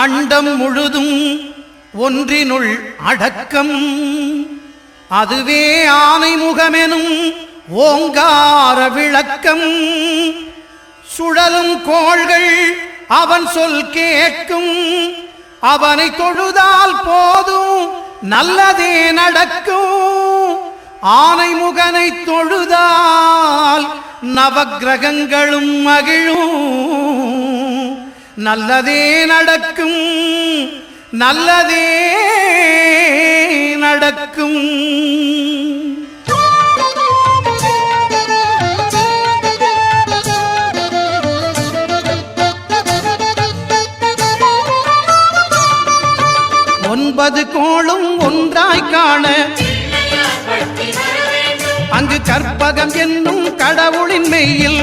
அண்டம் முழுதும் ஒன்றினுள் அடக்கம். அதுவே ஆனை முகமெனும் ஓங்கார விளக்கம். சுழலும் கோள்கள் அவன் சொல் கேட்கும். அவனை தொழுதால் போதும் நல்லதே நடக்கும். ஆனை முகனை தொழுதால் நவக்கிரகங்களும் மகிழும். நல்லதே நடக்கும், நல்லதே நடக்கும். ஒன்பது கோளும் ஒன்றாய் காண அங்கு கற்பகம் என்னும் கடவுளின் மெய்யில்.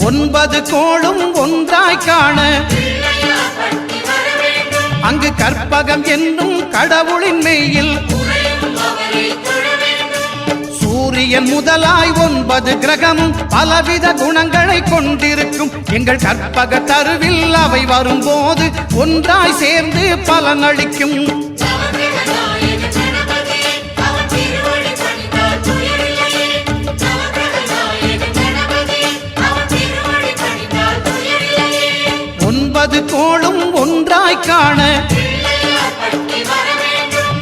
ஒன்பது கோளும் ஒன்றாய் காண அங்கு கற்பகம் என்னும் கடவுளின் மெய்யில். சூரியன் முதலாய் 9 கிரகமும் பலவித குணங்களை கொண்டிருக்கும். எங்கள் கற்பக தருவில் அவை வரும்போது ஒன்றாய் சேர்ந்து பலனளிக்கும். ஒன்பது கோளும் ஒன்றாய் காண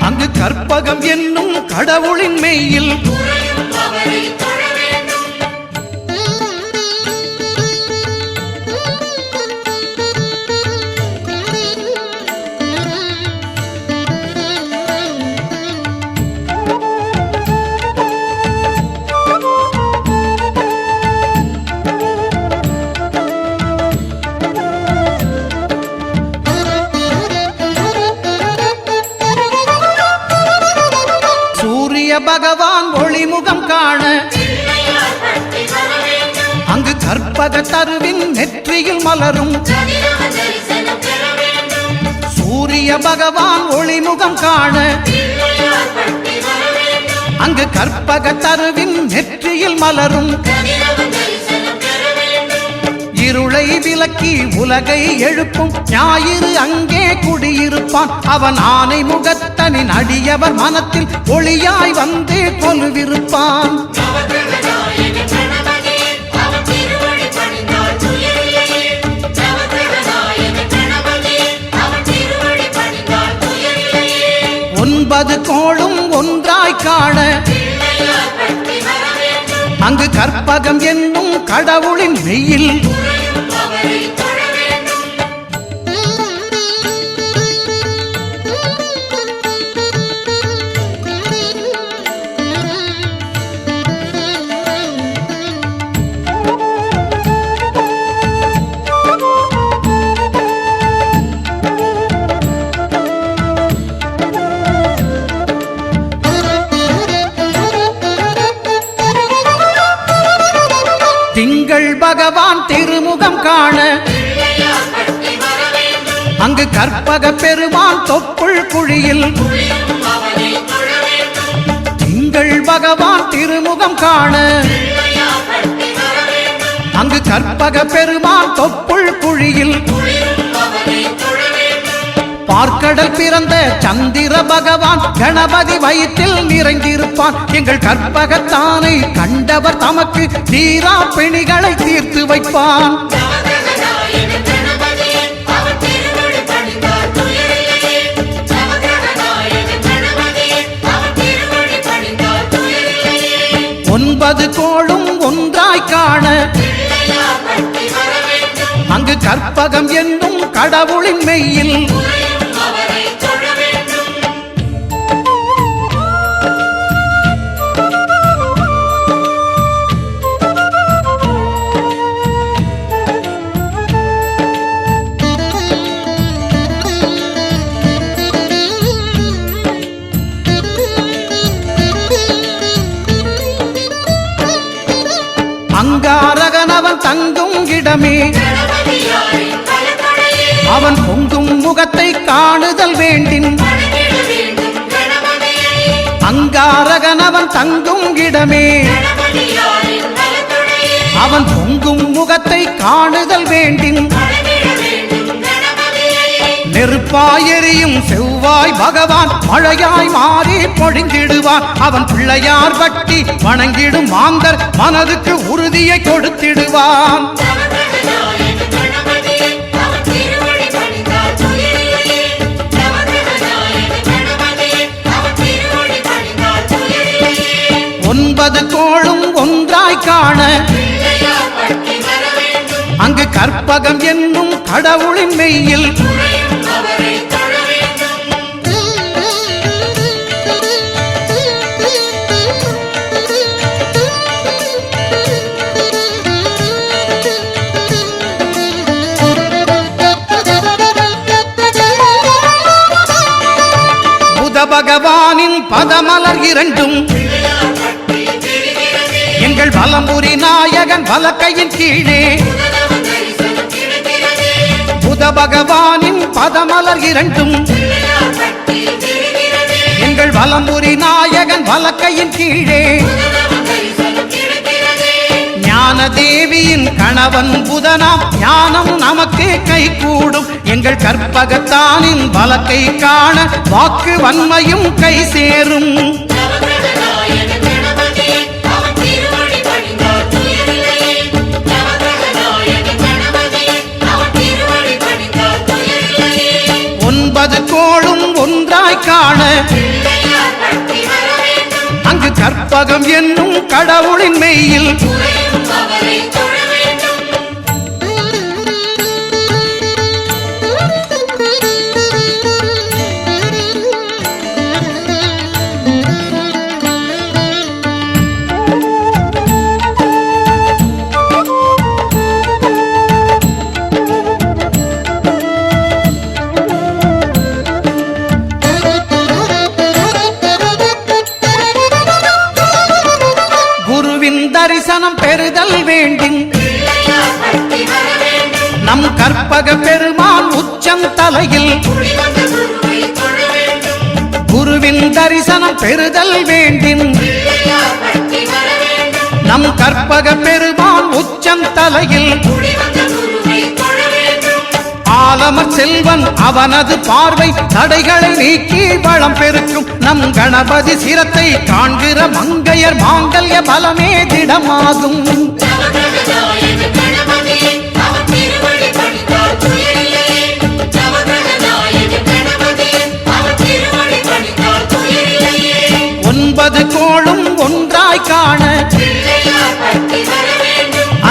அங்கு கற்பகம் என்னும் கடவுளின் மெய்யில். பகவான் ஒளிமுகம் காண அங்கு கற்பக தருவின் நெற்றியில் மலரும். சூரிய பகவான் ஒளிமுகம் காண அங்கு கற்பக தருவின் நெற்றியில் மலரும். இருளை விலக்கி உலகை எழுப்பும் ஞாயிறு அங்கே குடியிருப்பான். அவன் ஆனை முகத்தனின் அடியவர் மனத்தில் ஒளியாய் வந்து கொலுவிருப்பான். ஒன்பது கோளும் ஒன்றாய் காண அங்கு கற்பகம் என்னும் கடவுளின் மெய்யில். திங்கள் பகவான் திருமுகம் காண அங்கு கற்பக பெருமான் தொப்புள் குழியில். திங்கள் பகவான் திருமுகம் காண அங்கு கற்பக பெருமான் தொப்புள் குழியில். பார்க்கடல் பிறந்த சந்திர பகவான் கணபதி வயிற்றில் நிறைந்திருப்பான். எங்கள் கற்பகத்தானை கண்டவர் தமக்கு தீரா பிணிகளை தீர்த்து வைப்பான். ஒன்பது கோளும் ஒன்றாய் காண அங்கு கற்பகம் என்னும் கடவுளின் மெய்யில். அங்காரகனவன் தங்கும் இடமே அவன் பொங்கும் முகத்தை காணுதல் வேண்டின். அங்காரகனவன் தங்கும் இடமே அவன் பொங்கும் முகத்தை காணுதல் வேண்டின். நெருப்பாயெரியும் செவ்வாய் பகவான் மழையாய் மாறி பொழிந்திடுவான். அவன் பிள்ளையார் பக்தி வணங்கிடும் மாந்தர் மனதுக்கு உறுதியை கொடுத்திடுவான். ஒன்பது கோளும் ஒன்றாய் காண அங்கு கற்பகம் என்னும் கடவுளின் மெய்யில் புத பகவானின் பதமலர் இரண்டும் எங்கள் வலம்புரி நாயகன் வலக்கையின் கீழே புத பகவானின் பதமலர் இரண்டும் எங்கள் வலம்புரி நாயகன் வலக்கையின் கீழே ஞான தேவியின் கணவன் புதனாம் ஞானம் நமக்கு கை கூடும். எங்கள் கற்பகத்தானின் வலக்கை காண வாக்கு வன்மையும் கை சேரும். ஒன்பது கோளும் ஒன்றாய் காண அங்கு கற்பகம் என்னும் கடவுளின் மெய்யில் தரிசனம் பெறுதல் வேண்டும். நம் கற்பக பெருமான் உச்சம் தலையில் குருவின் தரிசனம் பெறுதல் வேண்டும். நம் கற்பக பெருமான் உச்சம் தலையில் ஆலமர் செல்வன் அவனது பார்வை தடைகளை நீக்கி வளம் பெருக்கும். நம் கணபதி சிரத்தை காண்கிற மங்கையர் மாங்கல்ய பலமே திடமாகும். ஒன்பது கோளும் ஒன்றாய் காண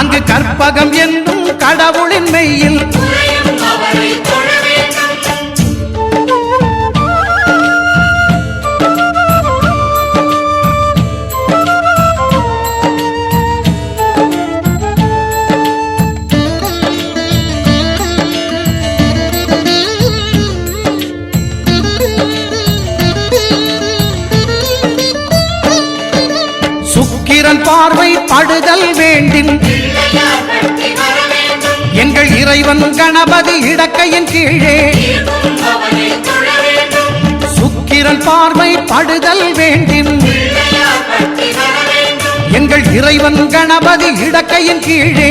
அங்கு கற்பகம் என்னும் கடவுளின் மெய்யில் சுக்கிரன் பார்வை படுதல் வேண்டும். எங்கள் இறைவன் கணபதி இடக்கையின் கீழே சுக்கிரன் பார்வை படுதல் வேண்டும். எங்கள் இறைவன் கணபதி இடக்கையின் கீழே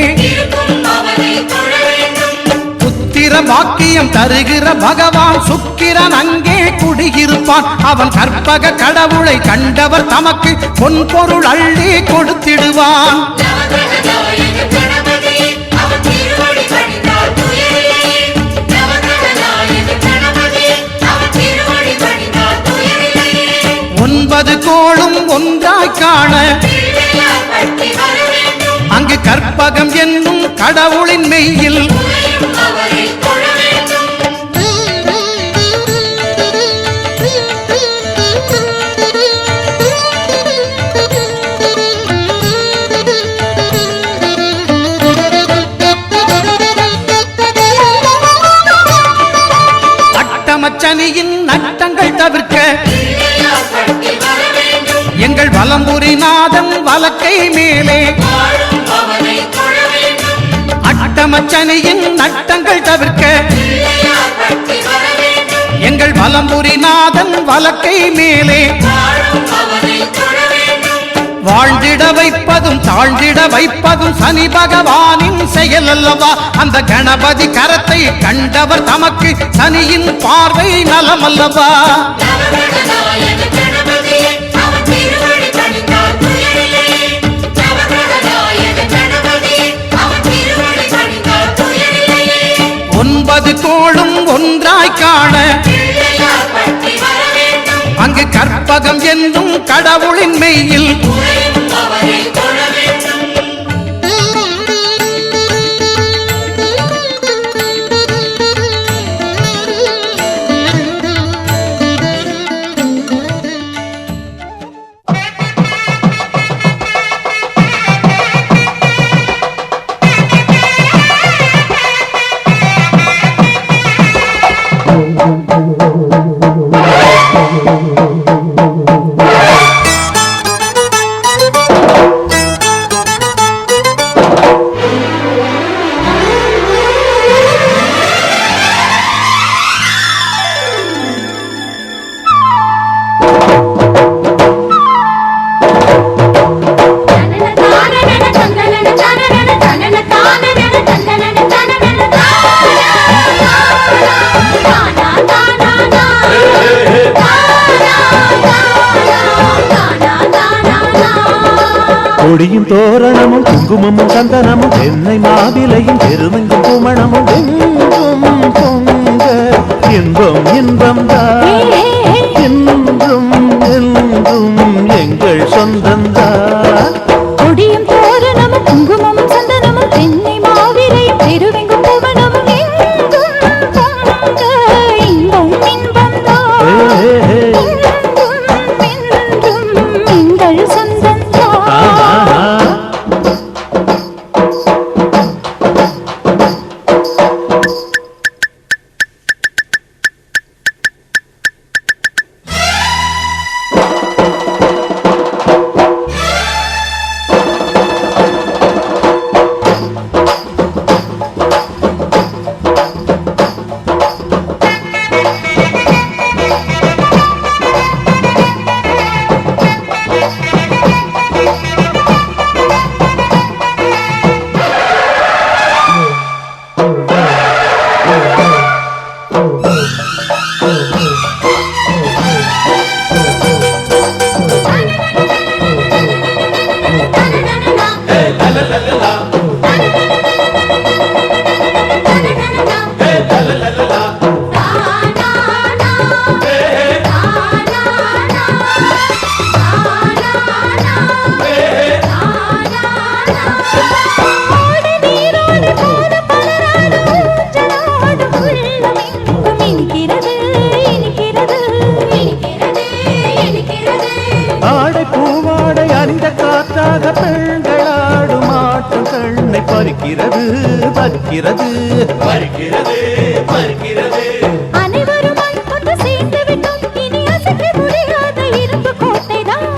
புத்திர பாக்கியம் தருகிற பகவான் சுக்கிரன் அங்கே குடியிருப்பான். அவன் கற்பக கடவுளை கண்டவர் தமக்கு பொன்பொருள் அள்ளி கொடுத்திடுவான். ஒன்பது கோளும் ஒன்றாய் காண அங்கு கற்பகம் என்னும் கடவுளின் மெய்யில் அட்டமச்சனியின் நட்டங்கள் தவிர்க்க எங்கள் வலம்புரி நாதன் வலக்கை மேலே அட்டமச்சனியின் நட்டங்கள் தவிர்க்க எங்கள் வலம்புரி நாதன் வலக்கை மேலே வாழ்ந்திட வைப்பதும் தாழ்ந்திட வைப்பதும் சனி பகவானின் செயல் அல்லவா? அந்த கணபதி கரத்தை கண்டவர் தமக்கு சனியின் பார்வை நலம் அல்லவா? ஒன்பது கோளும் ஒன்றாய் காண அங்கு கற்பகம் என்னும் கடவுளின் மெய்யில் கொடியும் தோரணமும் குங்குமமும் சந்தனமும் தென்னை மாவிலையும் பெருமெங்கும் குமணமும் எங்கும் பொங்க இன்பம் இன்பம் தான் என்றும் என்றும் எங்கள் சொந்தந்தான். கொடியும் தோரணமும் குங்குமமும் சந்தனமும் தென்னை மாவிலையும் பெருமெங்கும் குமணமும் எங்கும் பொங்க இன்பம் இன்பம் தான் என்றும் எங்கள் சொந்தந்தான்.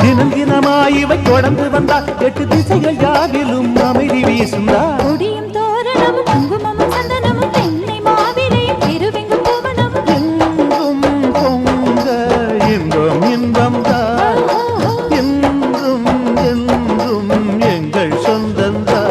தினம் தினமாய் இவை தொடர்ந்து வந்தால் 8 திசைகள் யாவிலும் அமைதி வீசுந்தா. கொடியும் தோரணமும் குங்குமமும் சந்தனமும் தென்னை மாவிலையும் பெருவெங்கும் கோவணமும் எங்கும் பொங்க இன்பம் இன்பம் தான் என்றும் என்றும் எங்கள் சொந்தந்தான்.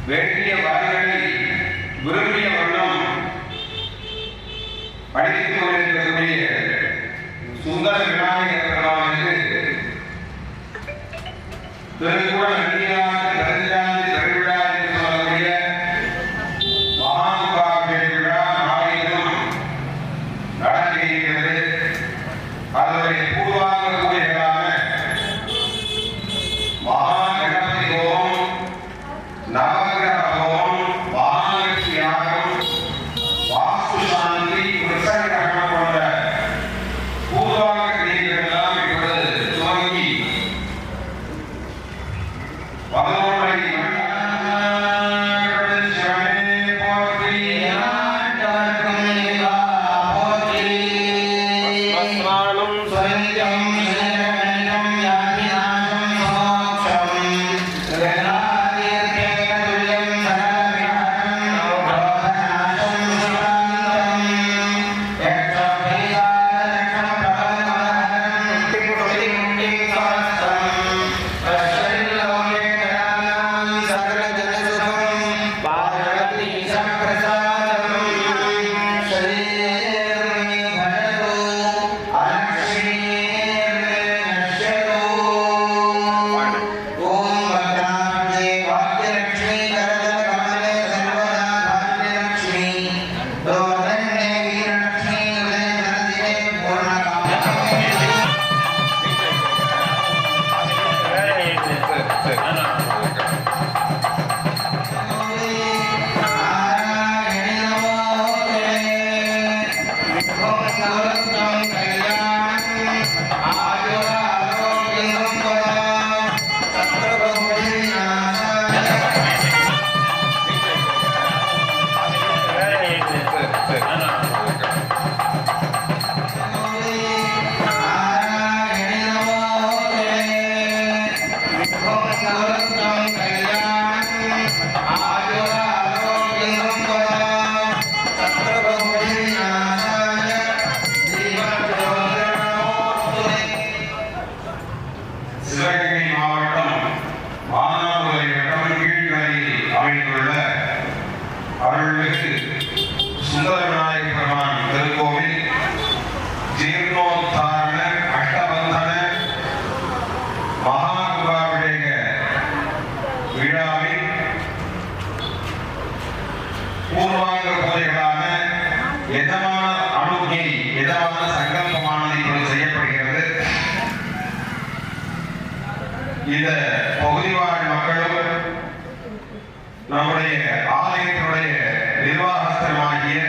வேண்டிய வாரிகளை விரும்பிய வண்ணம் படித்துக் கொண்டிருக்கக்கூடிய சுந்தர விநாயகர் பெருமானுக்கு திருக்குற நன்றியாண்டு கருஞ்சாந்தி பெருவிழா என்று சொல்லக்கூடிய மகானுபாபிஷேக விழா நாளையிலும் நடக்க இருக்கிறது. அதனுடைய பூர்வாங்க பூஜைகளான மகாகணபதி ஹோமம், நவகிரக ஹோமம், மகாலட்சுமி யாகம், வாஸ்து சாந்தி, கிருஷ்ணகிரகணம் போன்ற பூர்வாங்க கிரியைகள் எல்லாம் இப்பொழுது துவங்கி 11 சிவகங்கை மாவட்டம் வானாபுரி வட்டம் கீழ்கரையில் அமைந்துள்ள அருள்மிகு சுந்தர விநாயகர் பெருமான் திருக்கோவில் ஜீர்ணோத்தாரண அஷ்டபந்தன மகாகுபாபிஷேக விழாவில் பூர்வாங்க பூஜைகளான எதமான அணுகை எதமான சங்கல்பமானது இப்பொழுது செய்யப்படுகிறது. இந்த பகுதி வாழ் மக்களும் நம்முடைய ஆலயத்தினுடைய நிர்வாகஸ்தமாகிய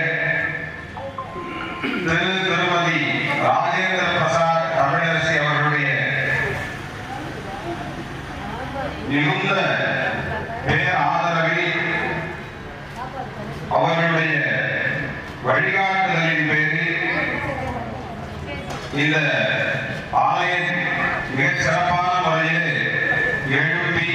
திருமதி ராஜேந்திர பிரசாத் தமிழரசி அவர்களுடைய மிகுந்த பேர் ஆதரவில் அவர்களுடைய வழிகாட்டுதலின் பேரில் இந்த ஆலயம் மிகச் சிறப்பான முறையில் எழுப்பி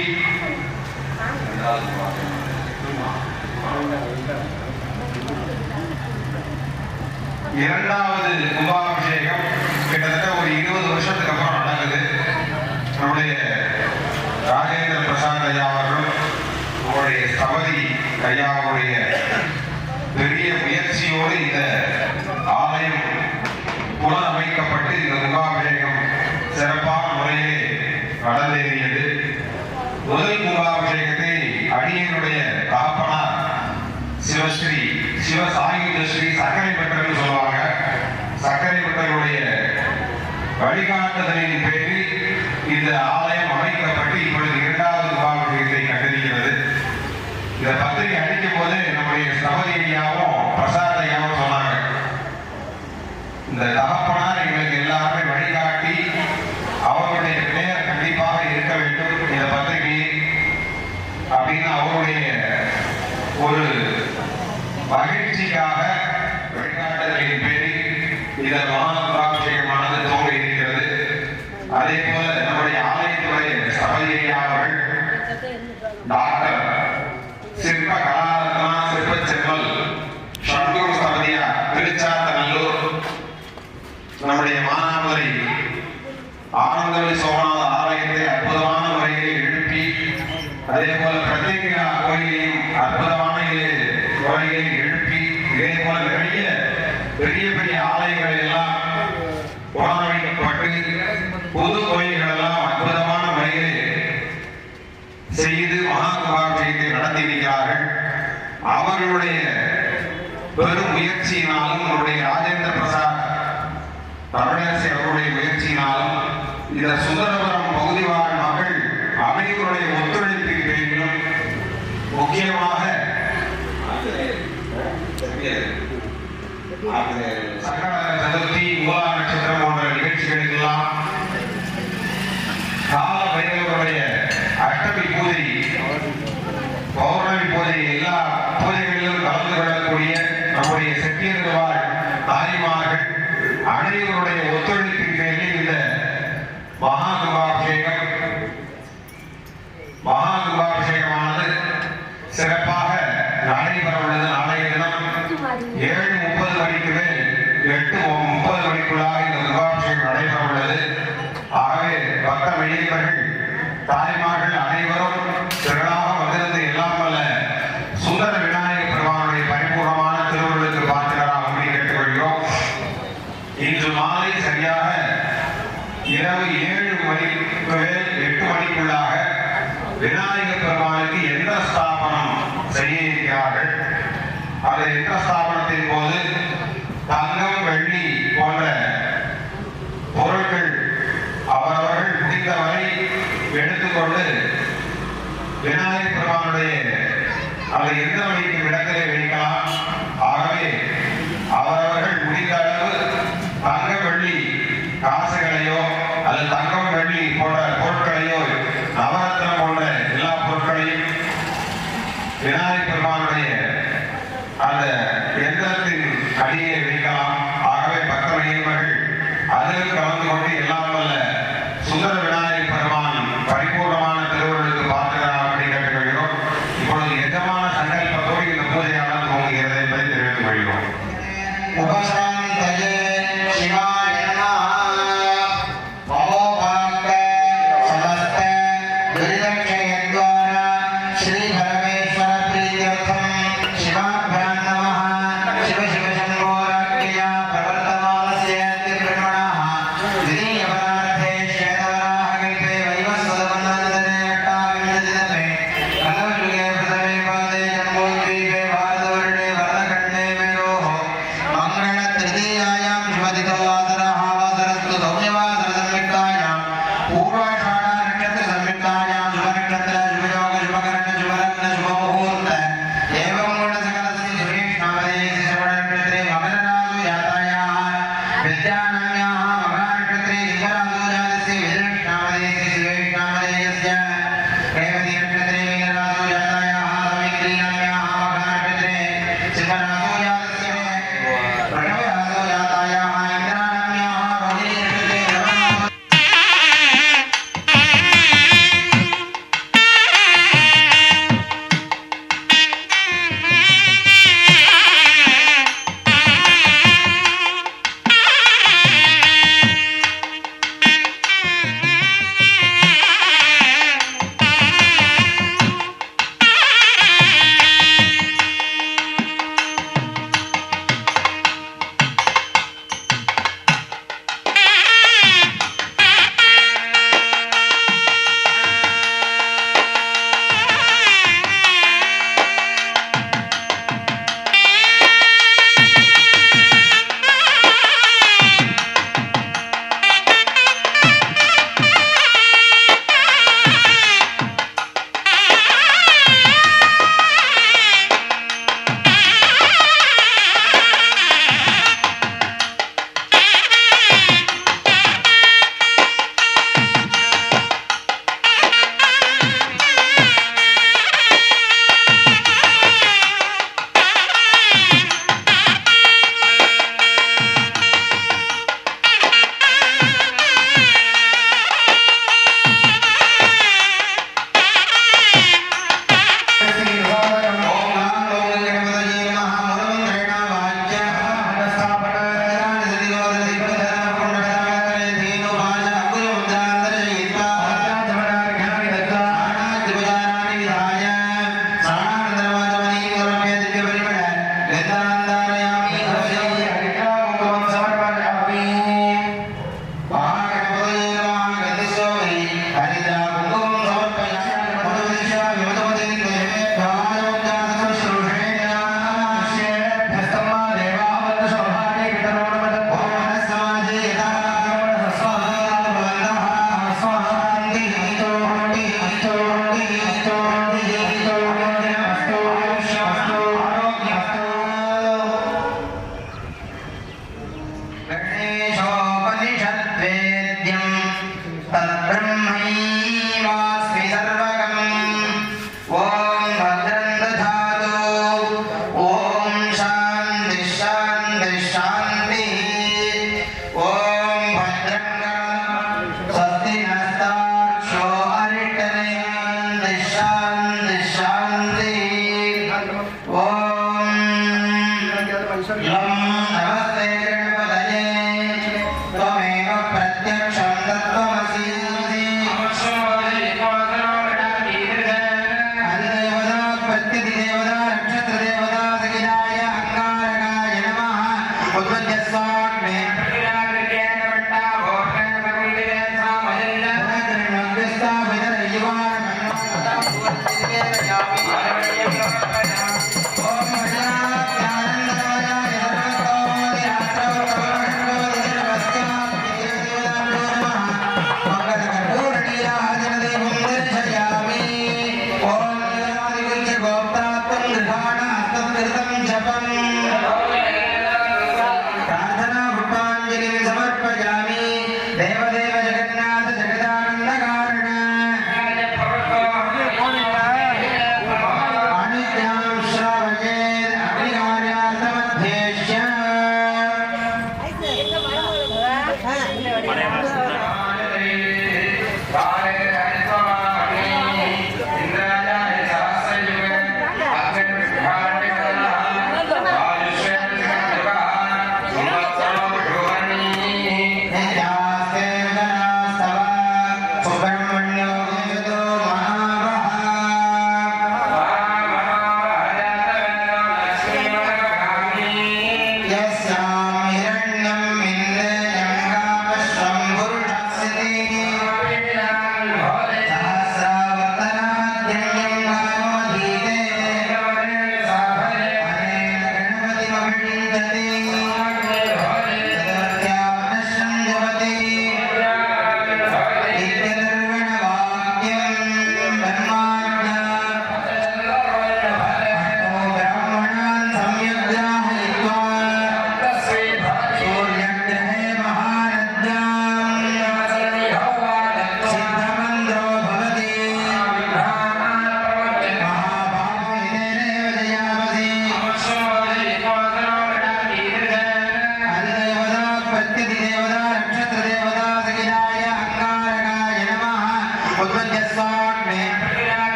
இரண்டாவது கும்பாபிஷேகம் கிட்டத்தட்ட ஒரு 20 வருஷத்துக்கு அப்புறம் நடக்குது. நம்முடைய ராஜேந்திர பிரசாத் ஐயா அவர்களும் நம்முடைய ஸ்தபதி ஐயாவுடைய பெரிய முயற்சியோடு இந்த ஆலயம் புனரமைக்கப்பட்டு இந்த கும்பாபிஷேகம் சிறப்பான முறையிலே நடந்தேறியது. முதல் கும்பாபிஷேகத்தை அடியனுடைய காப்பனார் சிவஸ்ரீ சிவசாயுத ஸ்ரீ சக்கரை பட்டர்னு சொல்லுவாங்க. சக்கரை பட்டருடைய வழிகாட்டுதலின் பேரில் இந்த ஆலயம் அமைக்கப்பட்டு இப்பொழுது இரண்டாவது கும்பாபிஷேகத்தை கண்டிருக்கிறது. இந்த பத்திரிகை அடிக்கும் போது நம்முடைய ஸ்தபதி ஐயாவும் பிரசாத் ஐயாவும் சொன்னாங்க, இந்த தகப்பனார் எங்களுக்கு எல்லாருமே வழிகாட்டி அவருடைய பெயர் கண்டிப்பாக இருக்க வேண்டும் இந்த பத்திரிகை அப்படின்னு அவருடைய ஒரு மகிழ்ச்சிக்காக வழிகாட்டுதலின் பேரில் இந்த மகாபிஷேகமானது துவங்க இருக்கிறது. அதே போல நம்முடைய ஆலயத்துடைய ஸ்தபதி ஐயா அவர்கள் டாக்டர் சிற்ப கலாரத்னா சிற்ப செம்மல் சண்முக ஸ்தபதியா திருச்சாத்தநல்லூர், நம்முடைய மானாமதுரை ஆனந்தவழி சோமநாத ஆலயத்தை அற்புதமான முறையில் எழுப்பி அதே போல பிரத்யேக கோயிலையும் அற்புதமான முறையில் எழுப்பி இதே போல நிறைய பெரிய பெரிய ஆலயங்கள் எல்லாம் அவர்களுடைய பெரும் முயற்சியினாலும் அவருடைய ராஜேந்திர பிரசாத் தமிழரசி அவருடைய முயற்சியினாலும் இந்த சுந்தரபுரம் பகுதி வாழ் மக்கள் அனைவருடைய ஒத்துழைப்பின் பேரிலும் முக்கியமாக சங்கடஹர சதுர்த்தி மூலா நட்சத்திரம் போன்ற நிகழ்ச்சிகளுக்கெல்லாம் கால பைரவருடைய அஷ்டமி பூஜை பௌர்ணமி பூஜை எல்லா பூஜைகளிலும் கலந்து கொள்ளக்கூடிய நம்முடைய செட்டியர்கள் வாழ் தாய்மார்கள் அனைவருடைய ஒத்துழைப்பின் பேரில் இந்த மகா கும்பாபிஷேகமானது சிறப்பாக நடைபெற உள்ளது. நாளைய தினம் 7:30 மணிக்கு மேல் 8:30 மணிக்குள்ளாக இந்த கும்பாபிஷேகம் நடைபெற உள்ளது. ஆகவே பக்த மெய்யன்பர்கள் தாய்மார்கள் அனைவரும் திரளாக வந்திருந்து எல்லாம் வல்ல சுந்தர விநாயகர் பெருமானுடைய பரிபூர்ணமான திருவுருளுக்கு பாத்திரராகும்படி கேட்டுக்கொள்கிறோம். இன்று மாலை சரியாக இரவு 7 மணிக்கு மேல் 8 மணிக்குள்ளாக விநாயகர் பெருமானுக்கு எந்த ஸ்தாபனம் செய்ய இருக்கிறார்கள். அந்த எந்த ஸ்தாபனத்தின் போது தங்கம் வெள்ளி போன்ற பொருட்கள் அவரவர்கள் முடிந்தவரை எடுத்துக்கொண்டு விநாயகர் பெருமானுடைய அதை எந்த வழிக்கும் இடத்திலே வைக்கலாம். ஆகவே அவரவர்கள் முடிந்த அளவு தங்க வெள்ளி காசுகளையோ அல்லது தங்கம் வெள்ளி போன்ற பொருட்களையோ நவரத்னம் போன்ற எல்லா பொருட்களையும் விநாயகர் பெருமானுடைய அந்த எந்திரத்தின் அடியே வைக்கலாம். ஆகவே பக்த மையர்கள் அதில் கலந்து கொண்டு எல்லாம் வல்ல சுந்தர விநாயகர் பெருமான் பரிபூர்ணமான திருவுருளுக்கு பாத்திரராக அப்படி கேட்டுக்கொள்கிறோம். இப்பொழுது எஜமான சங்கல்பத்தோடு இந்த பூஜையாளர் துவங்குகிறது என்பதை தெரிவித்துக் கொள்கிறோம்.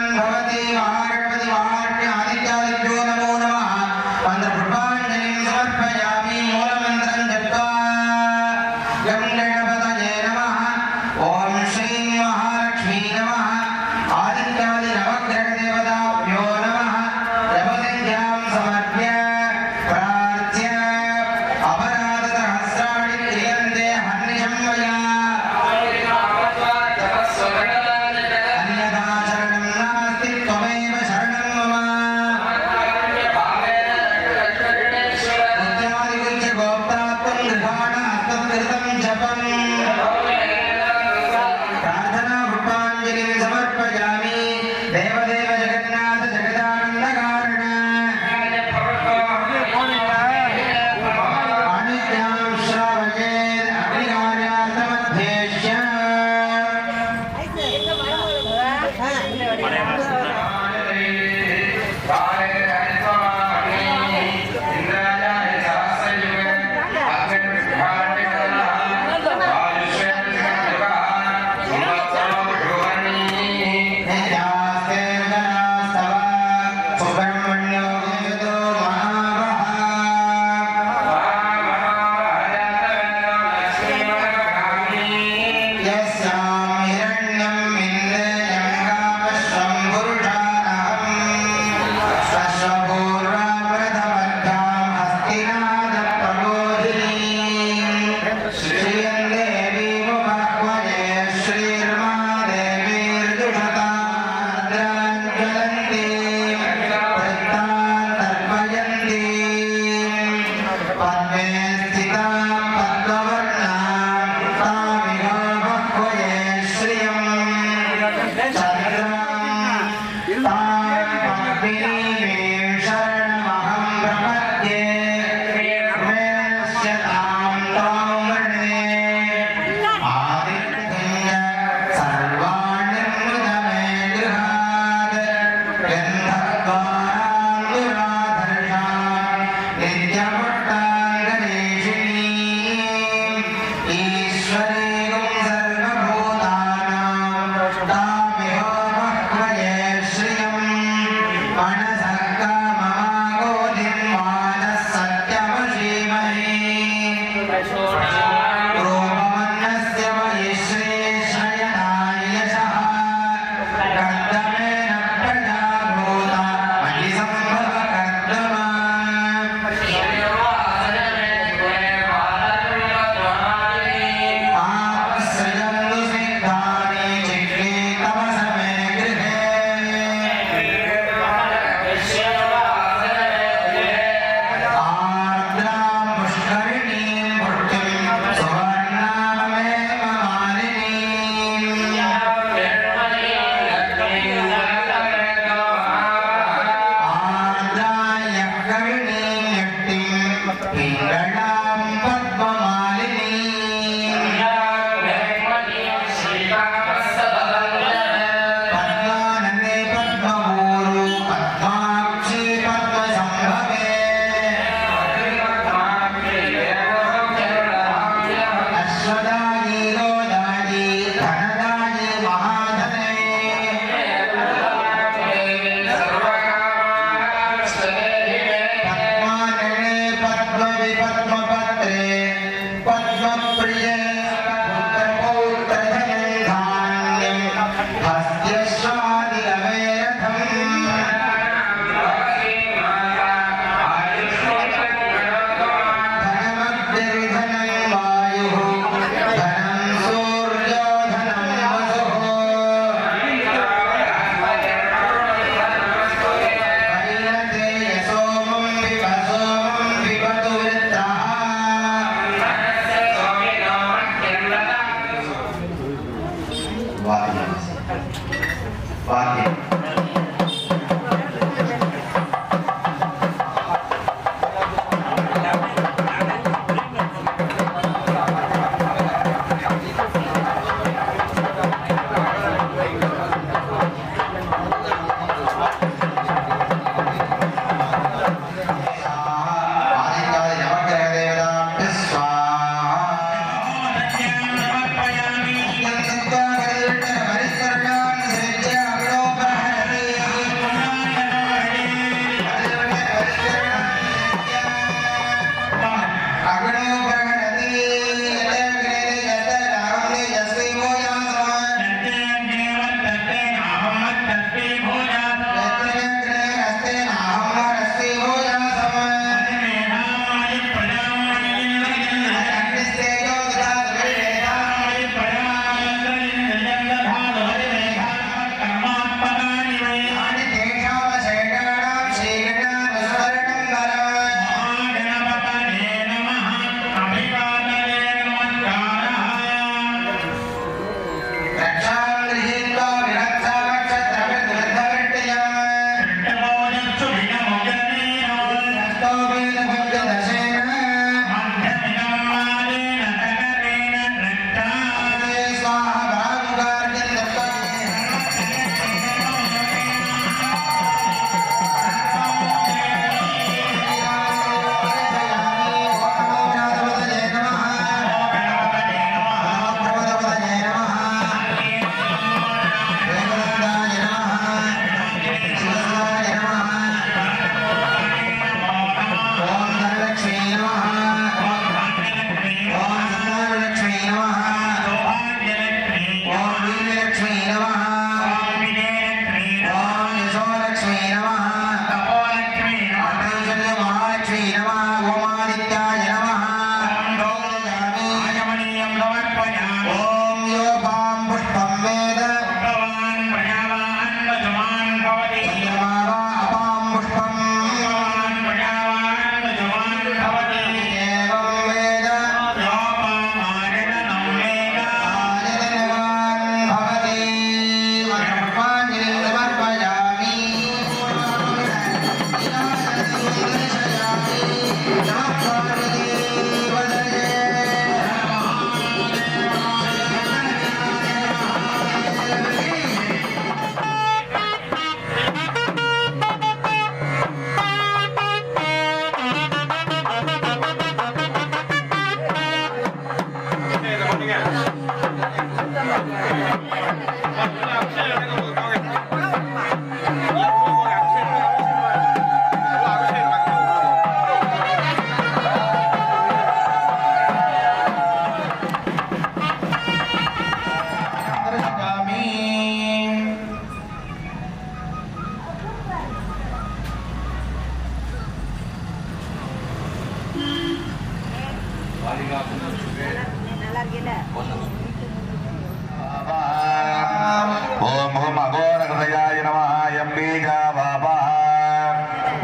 भवति महागणपति महालक्ष्मी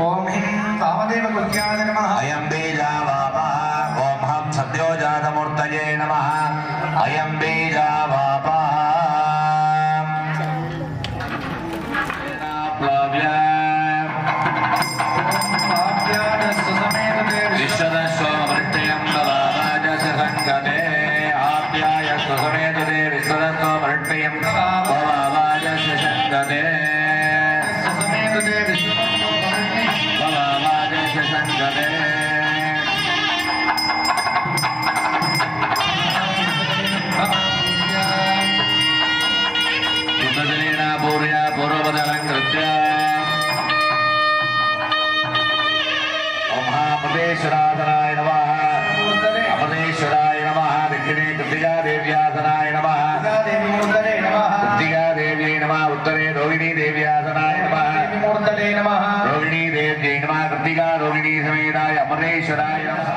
ओम हिं वामदेव कुल्याय नमः अयं बीजावापः ओम हम सद्योजातमूर्तये नमः अयं बीजावापः विश्वदस्वमृष्टयं भवावाजस्य संगते आप्यायस्व समेतते विश्वदस्वमृष्टयं भवावाजस्य संगते भवावाजस्य संगते युद्धजलेन पूर्या पूर्वपदलङ्कृत्य अमृतेश्वराधनाय नमः अमृतेश्वराय नमः दक्षिणे कृतिका देव्यासनाय नमः कृतिका देव्यै नमः उत्तरे रोहिणी देव्यासनाय नमः रोहिणी देव्यै नमः कृतिका रोहिणी समेताय अमृतेश्वराय नमः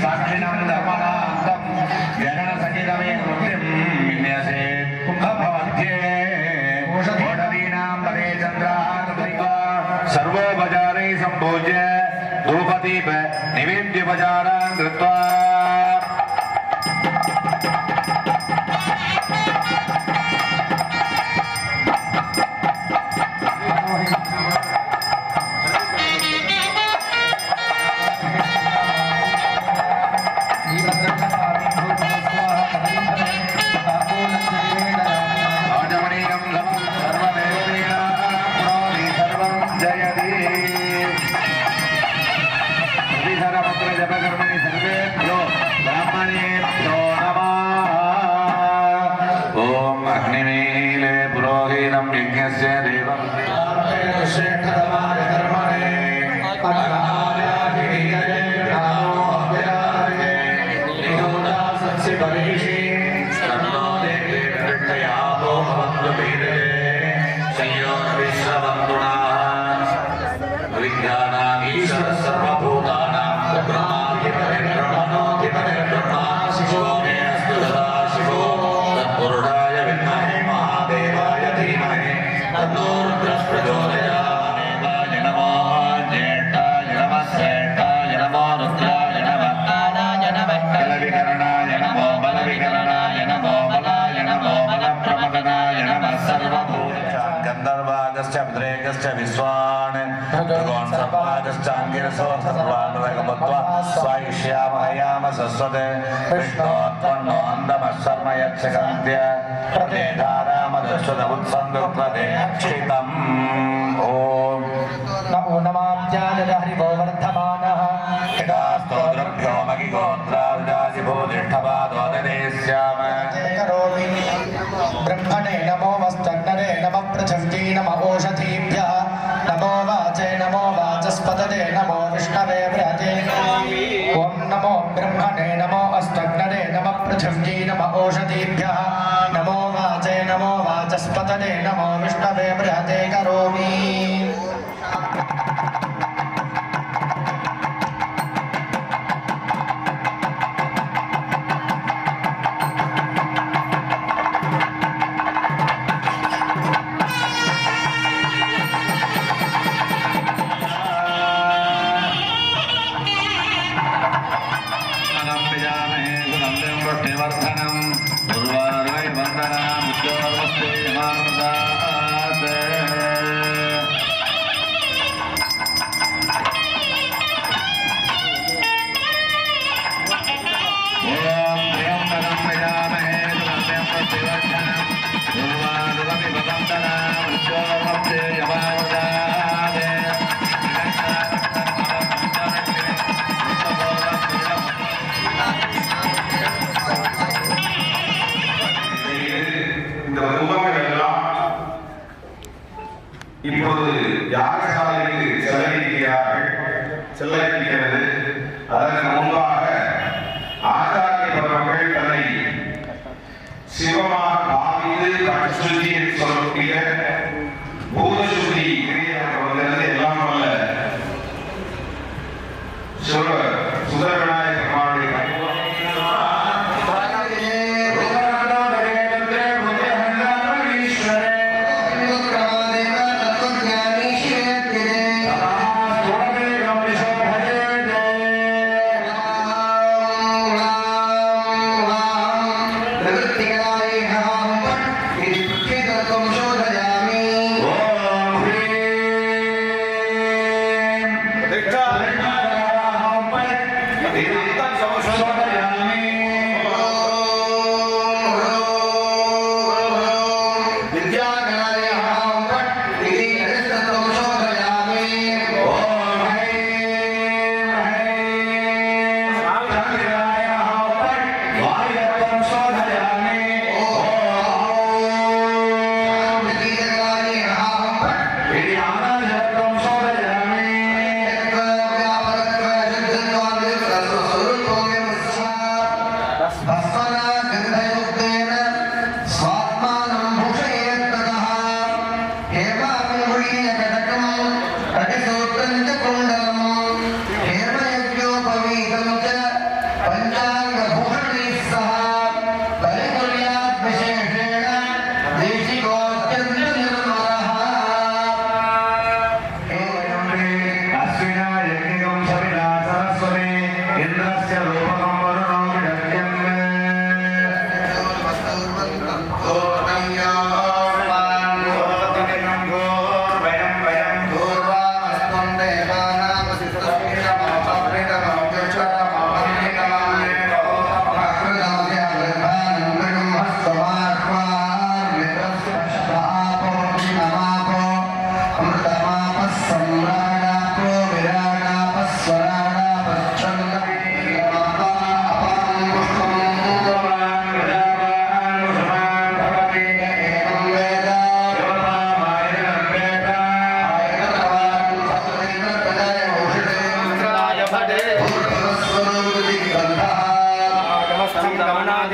साक्षिणं धर्मनाथं जगन्सहितमेकमूर्तिं विन्यसे कुम्भमध्ये ओषधीनां पदे चन्द्राः कृतिका सर्वोपचारै सम्भोज्य धूपदीप निवेद्योपचारान् कृत्वा विश्वान् भगवान् सर्वागश्चाङ्गिरसो सर्वानुवेगमत्वा स्वायुष्यामहयाम सस्वते विष्णोत्पन्नो अन्धमशर्म यक्षकान्त्य प्रदेधारामदश्वदमुत्सन्दुप्रदे क्षितम् ॐ नमो नमाब्जालहरिवो वर्धमानः यदास्तोद्रभ्यो मगिगोत्राविराजिभूतिष्ठपादोदरेस्याम करोमि ब्रह्मणे नमो वस्तन्नरे नमः पृथिव्यै नमः ओषधीभ्यः नमो वाचे नमो वाचस्पतये नमो विष्णवे बृहते ॐ नमो ब्रह्मणे नमो अस्तग्नरे नमः पृथिव्यै नमः ओषधीभ्यः नमो वाचे नमो वाचस्पतये नमो विष्णवे बृहते करोमि இப்பொழுது யாகசாலைக்கு செல்லிருக்கிறது. அதற்கு முன்பாக ஆச்சாரிய பெருமக்கள் தன்னை சிவமாக பாவித்து கட்சுத்தி என்று சொல்லக்கூடிய பூதசுத்தி கிரியாகிறது. எல்லாம் அல்ல சுதர்விநாயக பெருமாளுடைய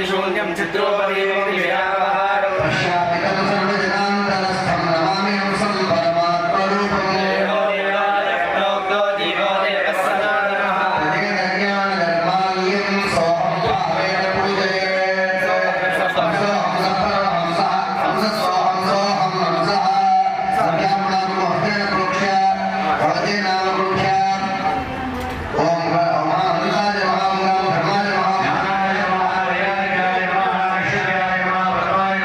शून्यं चित्रोपदेवं व्यावहारं पश्यामितं सर्वजनान्तरस्थं नमामि हंसं परमात्मरूपं देवो देवाय प्रोक्तो दिवो देवः सनातनः निर्माल्यं सोऽहं भावेन पूजयेत् सोऽहं परमहंसः हंसस्सोऽहं सोऽहं हंसः सभ्यां नाम मोहतेन प्रोक्ष्य भवते नाम प्रोक्ष्य ॐ महाहंसाय महामृगां धर्माय महाज्ञानाय महावेदाय नमः शिवाय नमः ब्रह्माय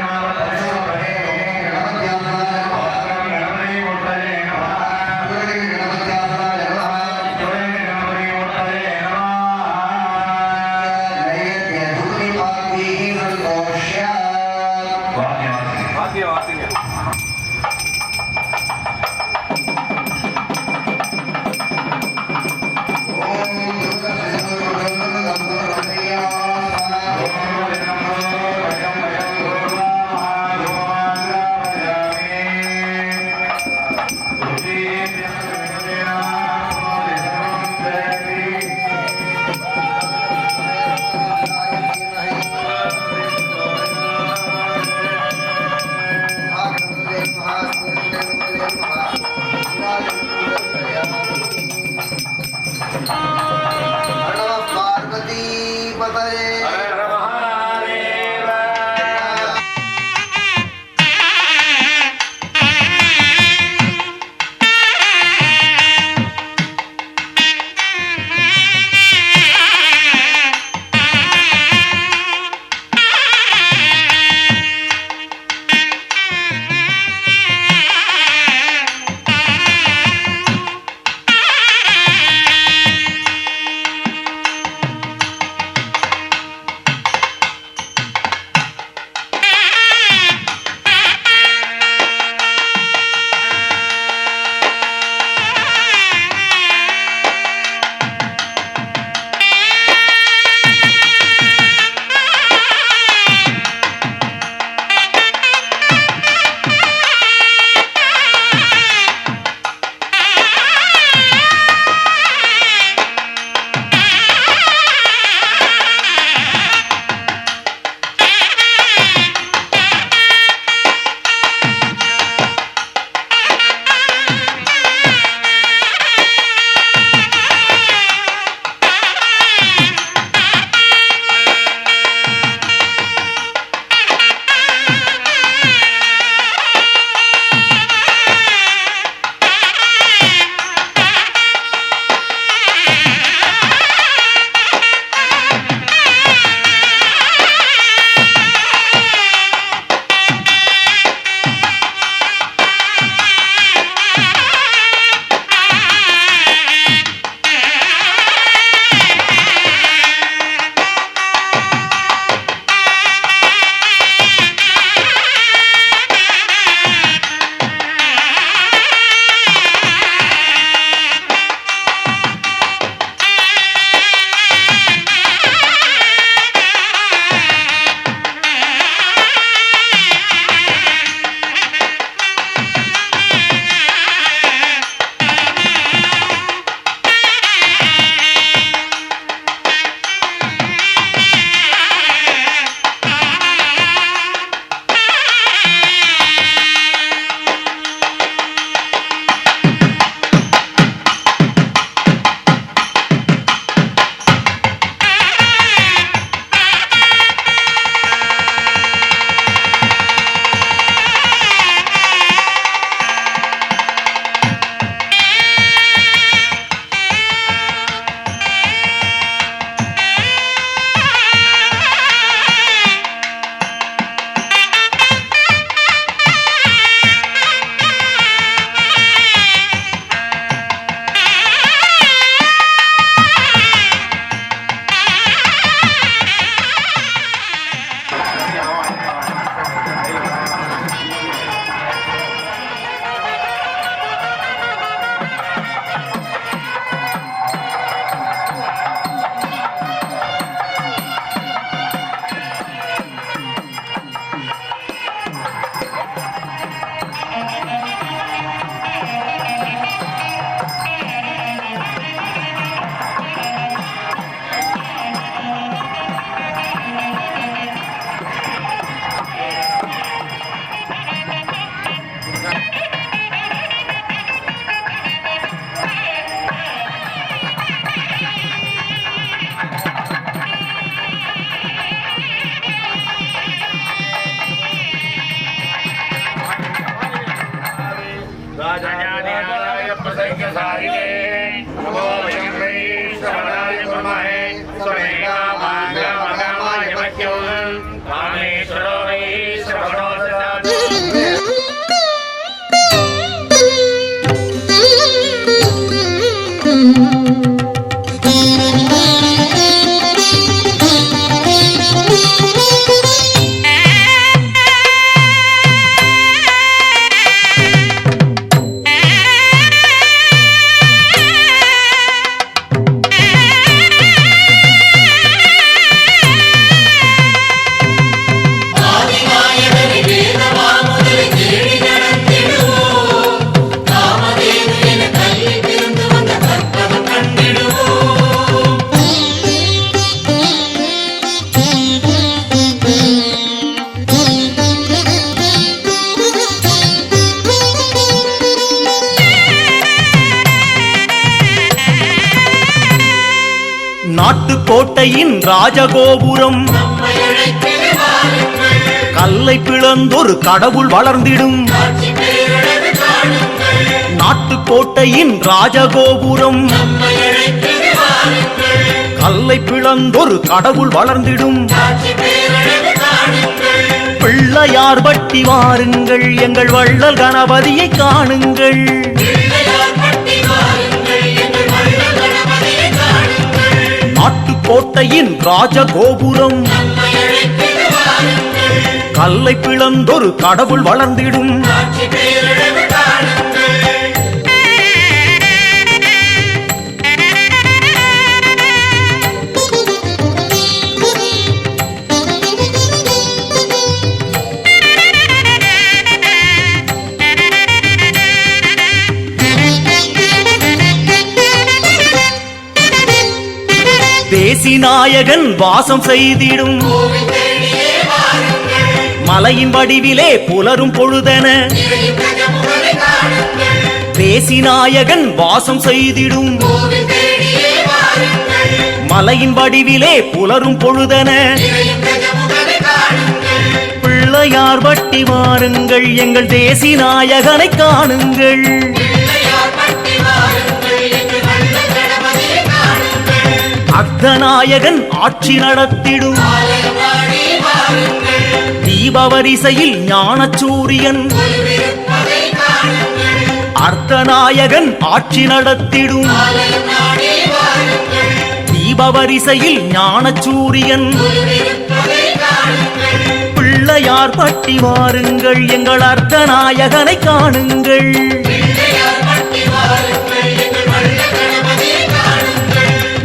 நாட்டுக்கோட்டையின் ராஜகோபுரம் கல்லை பிளந்தொரு கடவுள் வளர்ந்திடும். நாட்டுக்கோட்டையின் ராஜகோபுரம் கல்லை பிளந்தொரு கடவுள் வளர்ந்திடும். பிள்ளையார் பட்டி வாருங்கள், எங்கள் வள்ளல் கணபதியை காணுங்கள். நாட்டுக்கோட்டையின் ராஜகோபுரம் கல்லை பிளந்தொரு கடவுள் வளர்ந்திடும். தேசிநாயகன் வாசம் செய்திடும் மலையின் வடிவிலே புலரும் பொழுதென. தேசிநாயகன் வாசம் செய்திடும் மலையின் வடிவிலே புலரும் பொழுதென. பிள்ளையார் பட்டி வாருங்கள், எங்கள் தேசிநாயகனை காணுங்கள். அர்த்தநாயகன் ஆட்சி நடத்திடும் தீபவரிசையில் ஞானச்சூரியன். அர்த்தநாயகன் ஆட்சி நடத்திடும் தீபவரிசையில் ஞானச்சூரியன். பிள்ளையார் பட்டி வாருங்கள், எங்கள் அர்த்தநாயகனை காணுங்கள்.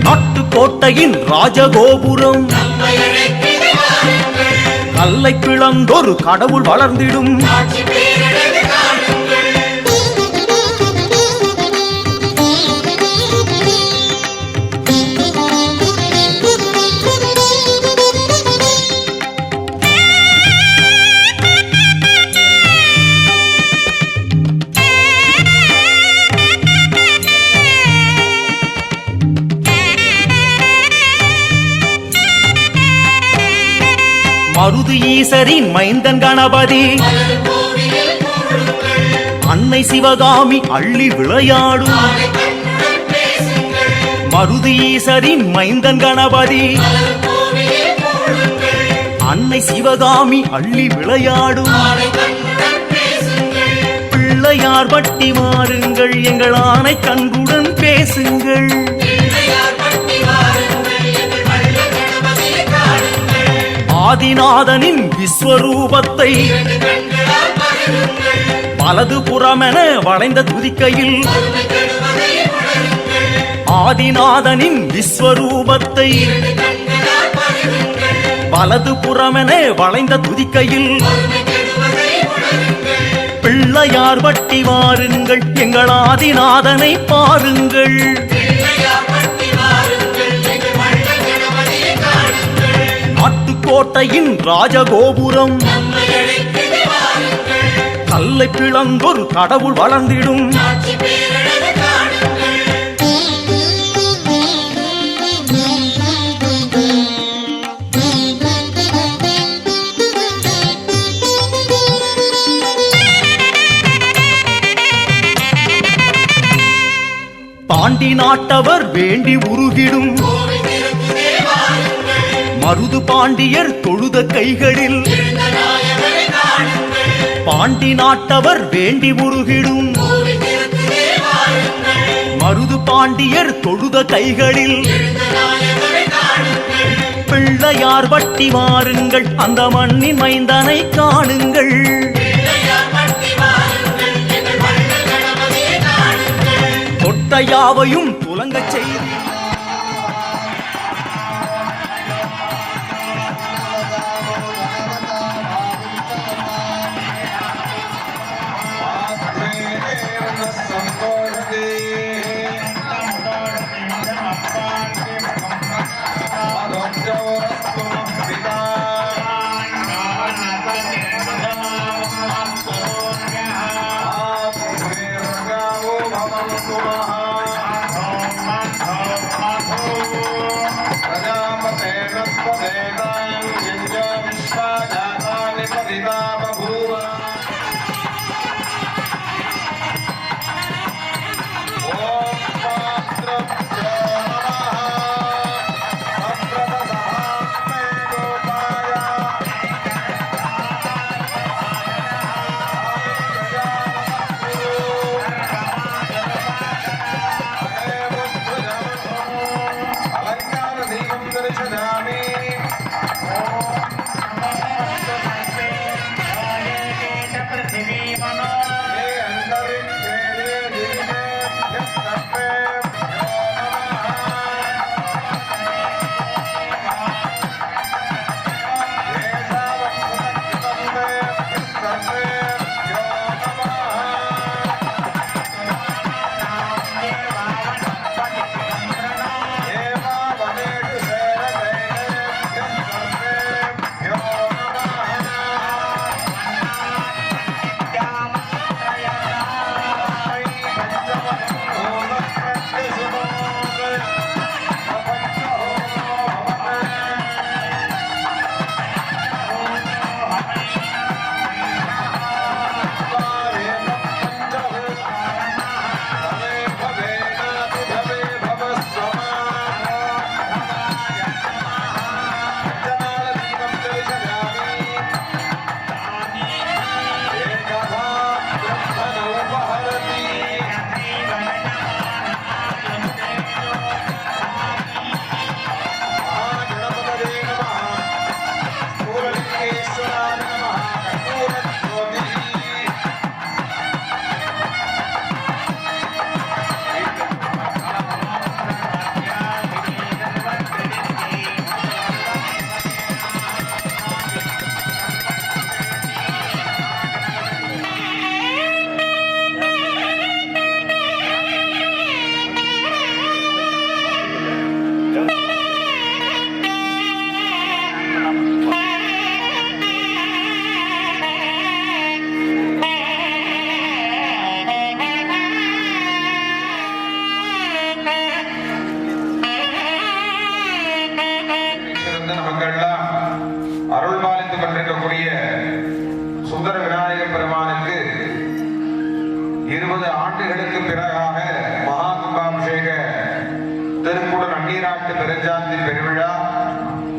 நாட்டுக்கோட்டையின் ராஜகோபுரம் கல்லை பிளந்தொரு கடவுள் வளர்ந்திடும். மருது ஈசரின் மைந்தன் கணபதி அன்னை சிவகாமி அள்ளி விளையாடும். மருது ஈசரின் மைந்தன் கணபதி அன்னை சிவகாமி அள்ளி விளையாடும். பிள்ளையார் பட்டி வாருங்கள், எங்கள் ஆணை கண்குடன் பேசுங்கள். ஆதிநாதனின் விஸ்வரூபத்தை வலது புறமென வளைந்த துதிக்கையில். ஆதிநாதனின் விஸ்வரூபத்தை வலது புறமென வளைந்த துதிக்கையில். பிள்ளையார் பட்டி வாருங்கள், எங்கள் ஆதிநாதனை பாருங்கள். நாட்டுக்கோட்டையின் ராஜகோபுரம் கல்லை பிளந்தொரு கடவுள் வளர்ந்திடும். பாண்டி நாட்டவர் வேண்டி உருகிடும் மருது பாண்டியர் தொழுத கைகளில். பாண்டி நாட்டவர் வேண்டி உருகிடும் மருது பாண்டியர் தொழுத கைகளில் பிள்ளையார் வட்டி வாருங்கள் அந்த மண்ணின் மைந்தனை காணுங்கள் தொட்ட யாவையும் துலங்கச் செய்து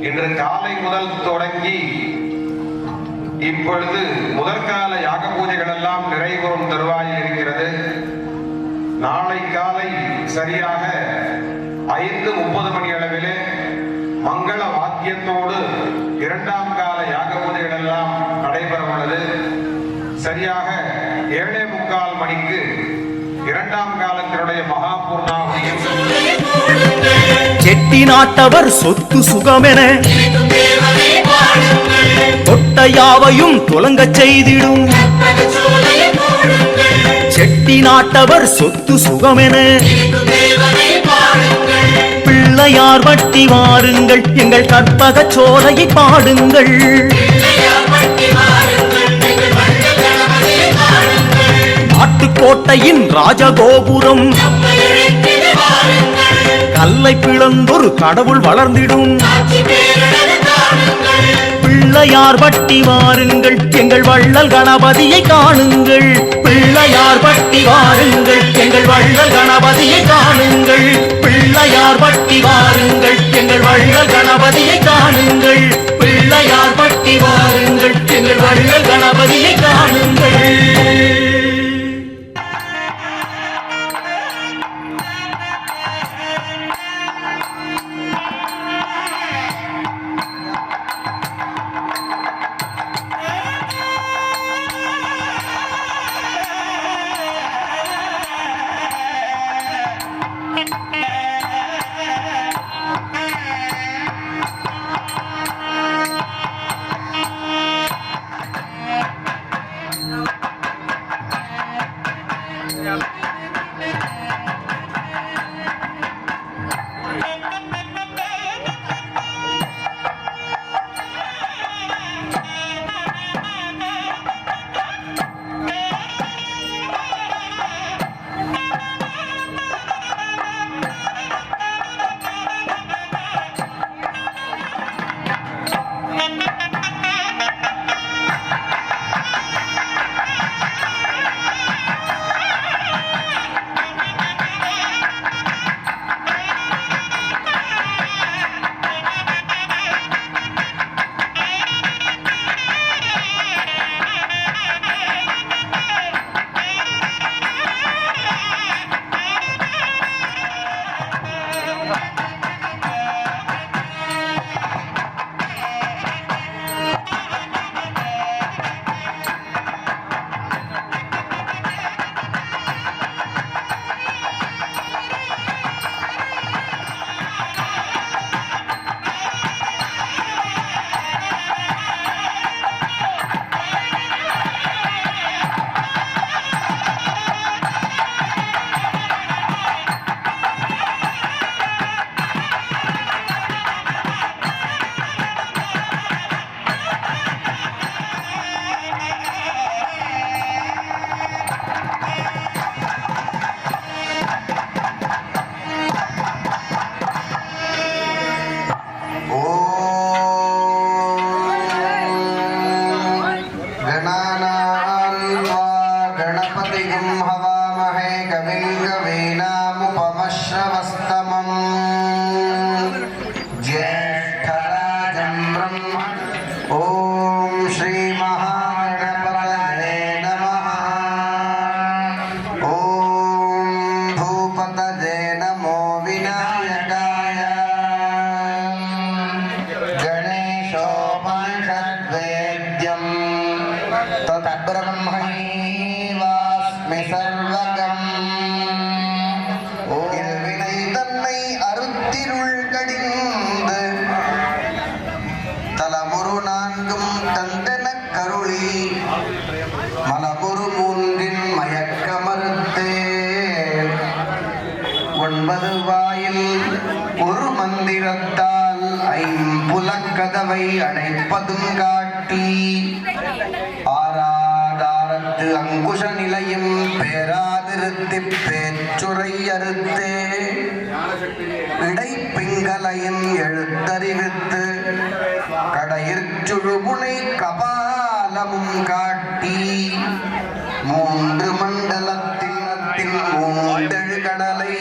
இன்று காலை முதல் தொடங்கி இப்பொழுது முதற்கால யாக பூஜைகள் எல்லாம் நிறைவேறும் தருவாயில் இருக்கிறது. நாளை காலை சரியாக 5:30 மணி அளவிலே மங்கள வாத்தியத்தோடு இரண்டாம் கால யாக பூஜைகள் எல்லாம் நடைபெற உள்ளது. சரியாக 7:45 மணிக்கு இரண்டாம் காலத்தினுடைய மகா பூர்ணாவதியும் செட்டி நாட்டவர் சொத்து சுகமென தொட்ட யாவையும் துலங்கச் செய்திடும். செட்டி நாட்டவர் சொத்து சுகமென பிள்ளையார் வட்டி வாருங்கள் எங்கள் கற்பக சோலையை பாடுங்கள். நாட்டுக்கோட்டையின் ராஜகோபுரம் கல்லை பிளந்தொரு கடவுள் வளர்ந்திடும். பிள்ளையார் வட்டி வாருங்கள் எங்கள் வள்ளல் கணபதியை காணுங்கள். பிள்ளையார் வட்டி வாருங்கள் எங்கள் வள்ளல் கணபதியை காணுங்கள். பிள்ளையார் வட்டி வாருங்கள் எங்கள் வள்ளல் கணபதியை காணுங்கள். பிள்ளையார் வட்டி வாருங்கள் எங்கள் வள்ளல் கணபதியை காணுங்கள். नमो विनायकाय गणेशोपनिषद्वेद्यं तद्ब्रह्मैवास्मि सर्वगम् வினை தன்னை அறுத்திருள் கடிந்து தலமுரு நான்கும் தந்தன கருளி மலமுரு மூன்றின் மயக்க மறுத்தே 9 வாயில் ஒரு மந்திரத்தால் ஐம்புலக்கதவை அடைப்பதும் காட்டி ஆராதாரத்து அங்குஷ நிலையும் பேராதிருத்தி பேச்சுரை அறுத்தே இடைப்பிங்கலையும் எழுத்தறிவித்து கடையிற்சுழுமுனை கபாலமும் காட்டி 3 மண்டலத்தின் மூண்டெழு கடலை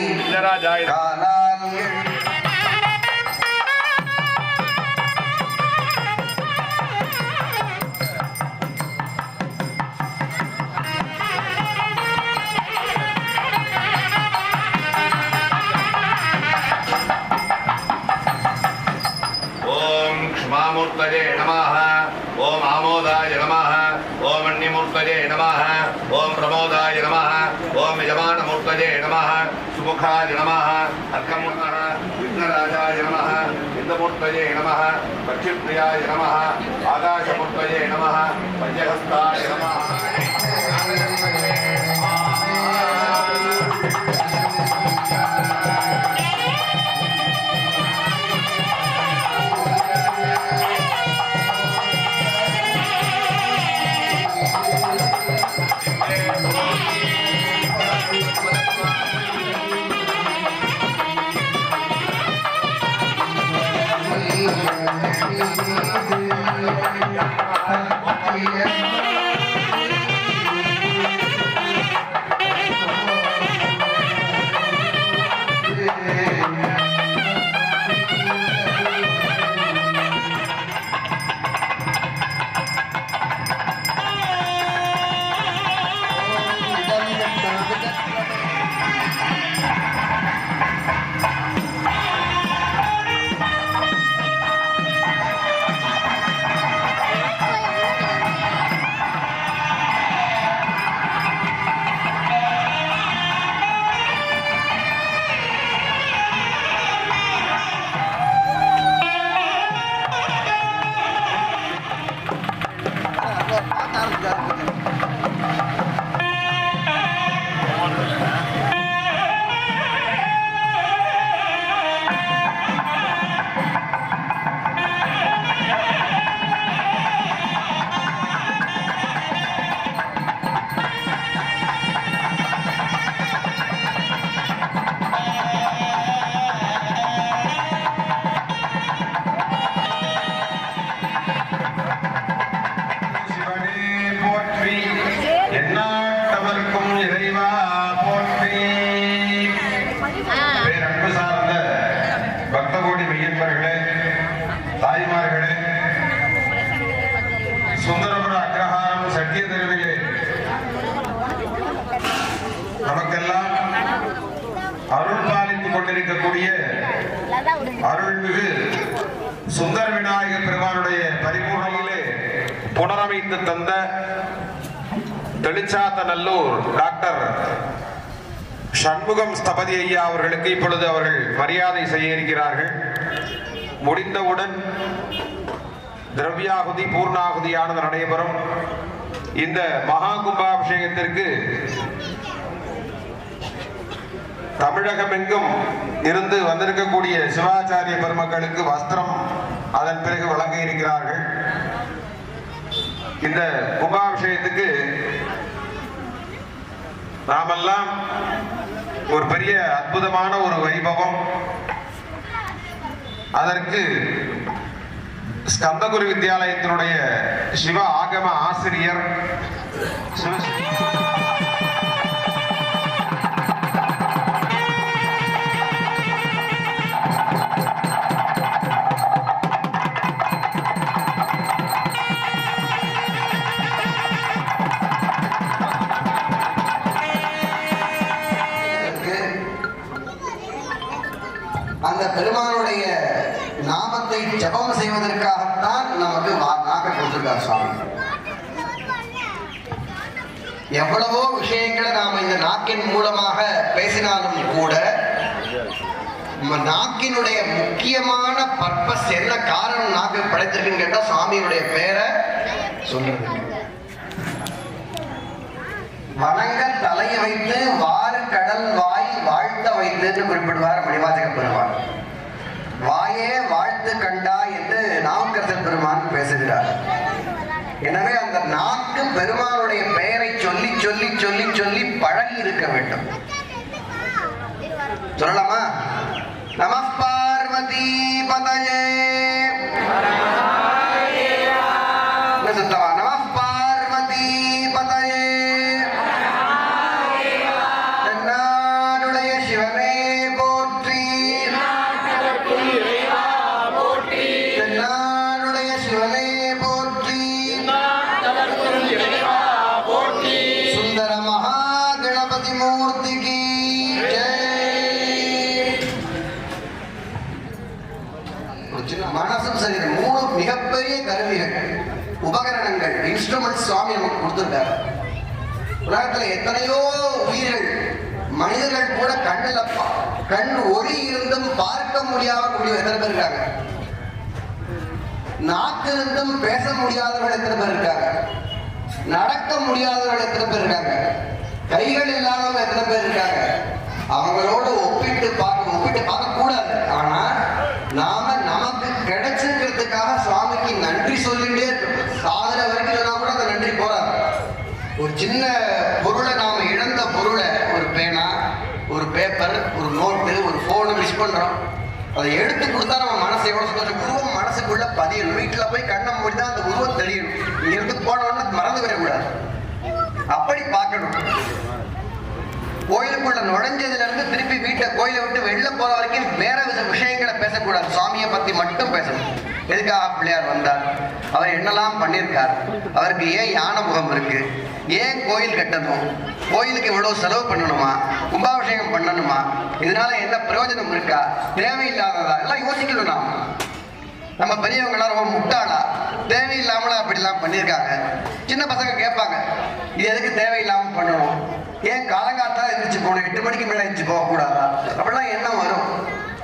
காலால் क्षमामूर्तये नमः ओम आमोदाय नमः ओम अन्यमूर्तये नमः ओम प्रमोदाय नमः ओम यजमानमूर्तये नमः सुमुखाय नमः अर्कमूर्तः विघ्नराजाय नमः विन्दमूर्तये नमः पक्षिप्रियाय नमः आकाशमूर्तये नमः पंचहस्ताय नमः அருள்மிகு சுந்தர விநாயகர் பெருமானுடைய பரிபூர்ணையிலே புனரமைத்து தந்த தெளிச்சாத்தநல்லூர் டாக்டர் சண்முகம் ஸ்தபதி ஐயா அவர்களுக்கு இப்பொழுது அவர்கள் மரியாதை செய்ய இருக்கிறார்கள். முடிந்தவுடன் திரவியாகுதி பூர்ணாகுதியானது நடைபெறும். இந்த மகா கும்பாபிஷேகத்திற்கு தமிழகம் எங்கும் இருந்து வந்திருக்கக்கூடிய சிவாச்சாரிய பெருமக்களுக்கு வஸ்திரம் அதன் பிறகு வழங்க இருக்கிறார்கள். இந்த கும்பாபிஷேகத்துக்கு நாமெல்லாம் ஒரு பெரிய அற்புதமான ஒரு வைபவம். அதற்கு ஸ்கந்தகுரு வித்யாலயத்தினுடைய சிவ ஆகம ஆசிரியர் அந்த பெருமானுடைய நாமத்தை ஜபம் செய்வதற்காகத்தான் நமக்கு நாக்க கொடுத்திருக்கார் சுவாமி. எவ்வளவோ விஷயங்களை நாம இந்த நாக்கின் மூலமாக பேசினாலும் கூட நாக்கினுடைய முக்கியமான பர்பஸ் என்ன, காரணம் நாக்கு படைத்திருக்குன்னு கேட்டா சுவாமியினுடைய பேரை சொல்றது. வணங்க தலையை வைத்து வாறு கடல் வாய் வாழ்த்த வைத்து என்று குறிப்பிடுவார் மணிவாசக பெருமான். வாயே வாழ்த்து கண்டா என்று நாவுக்கரசர் பெருமான் பேசுகிறார். எனவே அந்த நாக்கு பெருமானுடைய பெயரை சொல்லி சொல்லி சொல்லி சொல்லி பழகி இருக்க வேண்டும். சொல்லலாமா? நம பார்வதி பதயே சுத்தமா நம பார்வதி பதயே. தென்னாடுடைய சிவனே போற்றி, தென்னாடுடைய சிவனே போற்றி, சுந்தர மகா கணபதி மூர்த்திக்கு மனசும் சரி, மூணு மிகப்பெரிய கருவிகள், உபகரணங்கள், இன்ஸ்ட்ருமெண்ட் சுவாமி நமக்கு கொடுத்திருக்காரு. உலகத்துல எத்தனையோ உயிர்கள், மனிதர்கள் கூட கண் ஒளி இருந்தும் பார்க்க முடியாத எத்தனை பேர் இருக்காங்க. நாக்கு இருந்தும் பேச முடியாதவர்கள் எத்தனை பேர் இருக்காங்க. நடக்க முடியாதவர்கள் எத்தனை பேர் இருக்காங்க. கைகள் இல்லாதவங்க எத்தனை பேர் இருக்காங்க. அவங்களோட ஒப்பிட்டு பார்க்க கூடாது. ஆனா நாம நமக்கு கிடைச்சிருக்கிறதுக்காக சுவாமிக்கு நன்றி சொல்லிட்டே இருக்கோம். சாதனை வரைக்கும் சொன்னா கூட அந்த நன்றி போறாது. ஒரு சின்ன பொருளை நாம இழந்த பொருளை, ஒரு பேனா, ஒரு பேப்பர், ஒரு நோட்டு, ஒரு போனை மிஸ் பண்றோம், அதை எடுத்து கொடுத்தா நம்ம மனசு எவ்வளவு சந்தோஷம். உருவம் மனசுக்குள்ள பதியணும். வீட்டுல போய் கண்ணை மூடிதான் அந்த உருவம் தெரியணும். இங்க இருந்து போனோம்னா மறந்து வரக்கூடாது. அப்படி பார்க்கணும். கோயிலுக்குள்ள நுழைஞ்சதுல இருந்து திருப்பி வீட்டை கோயிலை விட்டு வெளில போற வரைக்கும் வேற வித விஷயங்களை பேசக்கூடாது. சுவாமியை பத்தி மட்டும் பேசணும். எதுக்காக பிள்ளையார் வந்தார், அவர் என்னெல்லாம் பண்ணியிருக்கார், அவருக்கு ஏன் யானை முகம் இருக்கு, ஏன் கோயில் கட்டணும், கோயிலுக்கு இவ்வளவு செலவு பண்ணணுமா, கும்பாபிஷேகம் பண்ணணுமா, இதனால என்ன பிரயோஜனம் இருக்கா, தேவையில்லாததா, எல்லாம் யோசிக்கணும். நம்ம பெரியவங்க எல்லாம் ரொம்ப முட்டாளா, தேவையில்லாமல அப்படிலாம் பண்ணியிருக்காங்க. சின்ன பசங்க கேட்பாங்க, இது எதுக்கு தேவையில்லாம பண்ணணும், ஏன் காலங்காலத்தான் எழுந்திரிச்சு போகணும், 8 மணிக்கு மேல எழுந்திரிச்சு போகக்கூடாதா, அப்படிலாம் எண்ணம் வரும்.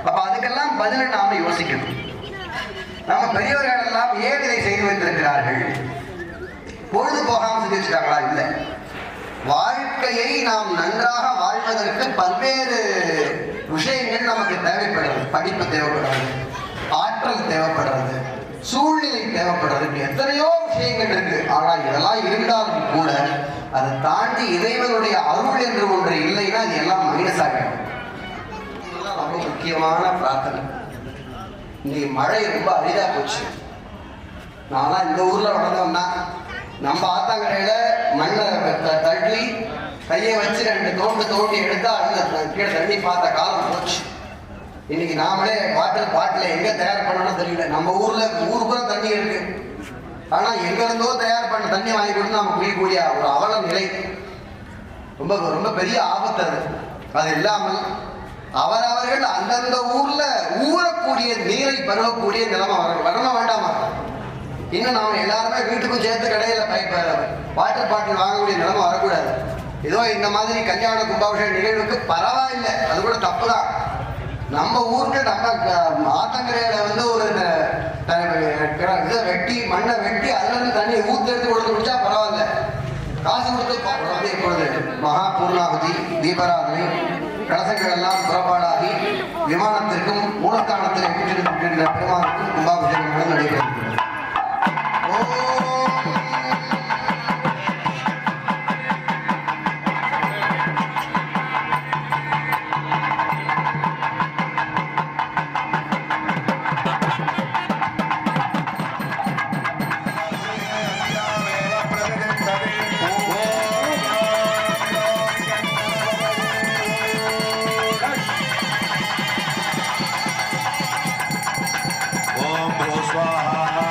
அப்ப அதுக்கெல்லாம் பதில நாம யோசிக்கணும். நம்ம பெரியவர்கள் எல்லாம் ஏன் இதை செய்து வைத்திருக்கிறார்கள்? பொழுது போகாம செஞ்சு வச்சுட்டாங்களா? இல்லை. வாழ்க்கையை நாம் நன்றாக வாழ்வதற்கு பல்வேறு விஷயங்கள் நமக்கு தேவைப்படுறது. படிப்பு தேவைப்படுறது, ஆற்றல் தேவைப்படுறது, சூழ்நிலை தேவைப்படுறது, எத்தனையோ விஷயங்கள் இருக்கு. ஆனா இதெல்லாம் இருந்தாலும் கூட அதை தாண்டி இறைவனுடைய அருள் என்று ஒன்று இல்லைன்னா அது எல்லாம் மைனஸ் ஆகிடும். ரொம்ப முக்கியமான பிரார்த்தனை. இன்னைக்கு மழை ரொம்ப அரிதா போச்சு. நான்லாம் இந்த ஊர்ல வளர்ந்தோம்னா நம்ம ஆத்தாங்கரையில மண்ணை தள்ளி கையை வச்சு 2 தோண்டி எடுத்தா அந்த கீழே தண்ணி பார்த்த காலம் போச்சு. இன்னைக்கு நாமளே பாட்டில் எங்க தயார் பண்ணணும்னு தெரியல. நம்ம ஊருக்குள்ள தண்ணி இருக்கு. ஆனா எங்க இருந்தோ தயார் பண்ண தண்ணி வாங்கி கொடுத்து நாம குடிக்கக்கூடிய ஒரு அவல நிலை. ரொம்ப ரொம்ப பெரிய ஆபத்து அது. அது இல்லாமல் அவரவர்கள் அந்தந்த ஊர்ல ஊறக்கூடிய நீரை பருவக்கூடிய நிலைமை வரணும் வேண்டாமா? இன்னும் நாம எல்லாருமே வீட்டுக்கும் சேர்த்து கடையில வாட்டர் பாட்டில் வாங்கக்கூடிய நிலைமை வரக்கூடாது. ஏதோ இந்த மாதிரி கல்யாண கும்பாபிஷேக நிகழ்வுக்கு பரவாயில்லை, அது கூட தப்பு தான். நம்ம ஊருக்கு நம்ம ஆத்தங்கரையில ஒரு இதை வெட்டி மண்ணை வெட்டி அதுல இருந்து தண்ணியை ஊத்தெடுத்து கொடுத்து குடிச்சா பரவாயில்ல. காசு கொடுத்து இப்பொழுது மகா பூர்ணாகுதி, தீபராதனை, கலசங்கள் எல்லாம் புறப்பாடாகி விமானத்திற்கும் மூலஸ்தானத்தில் பெற்றிருக்கின்ற பெருமானுக்கும் கும்பாபிஷேகங்களும் நடைபெறுகிறது. स्वाहा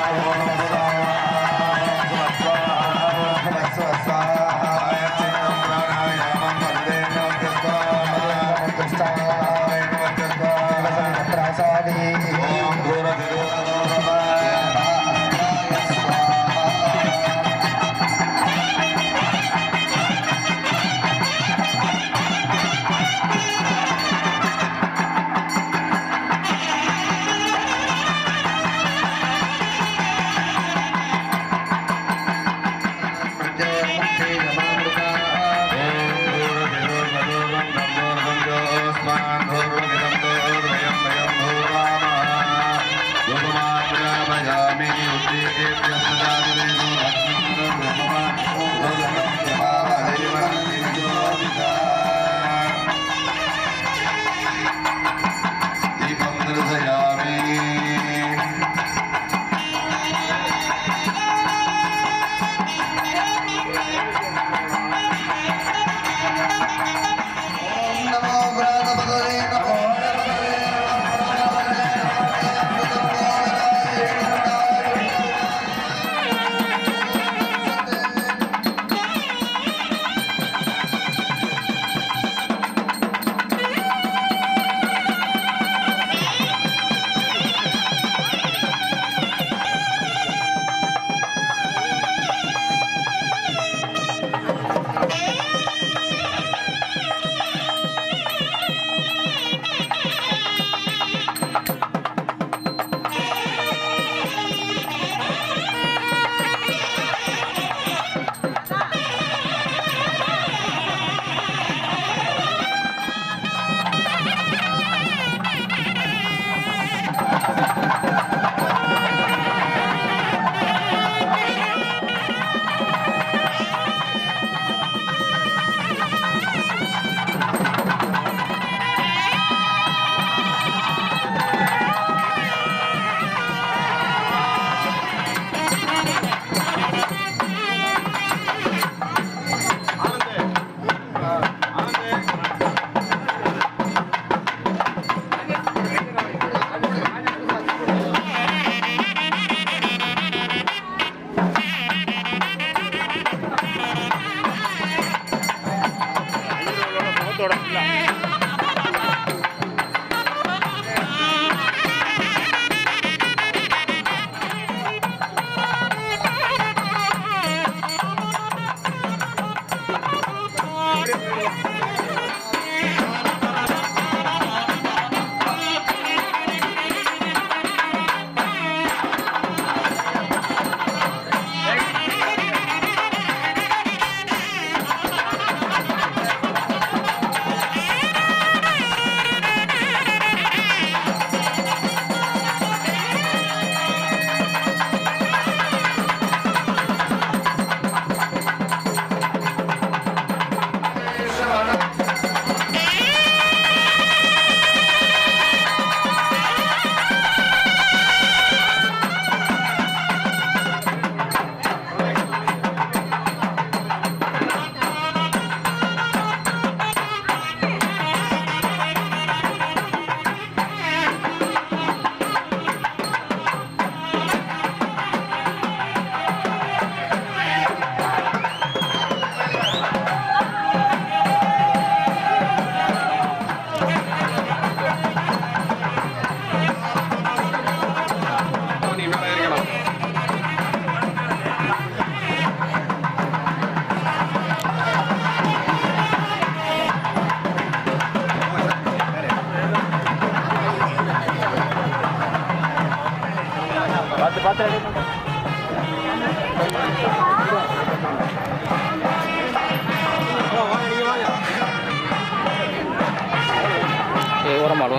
ಓರ ಮಾಡು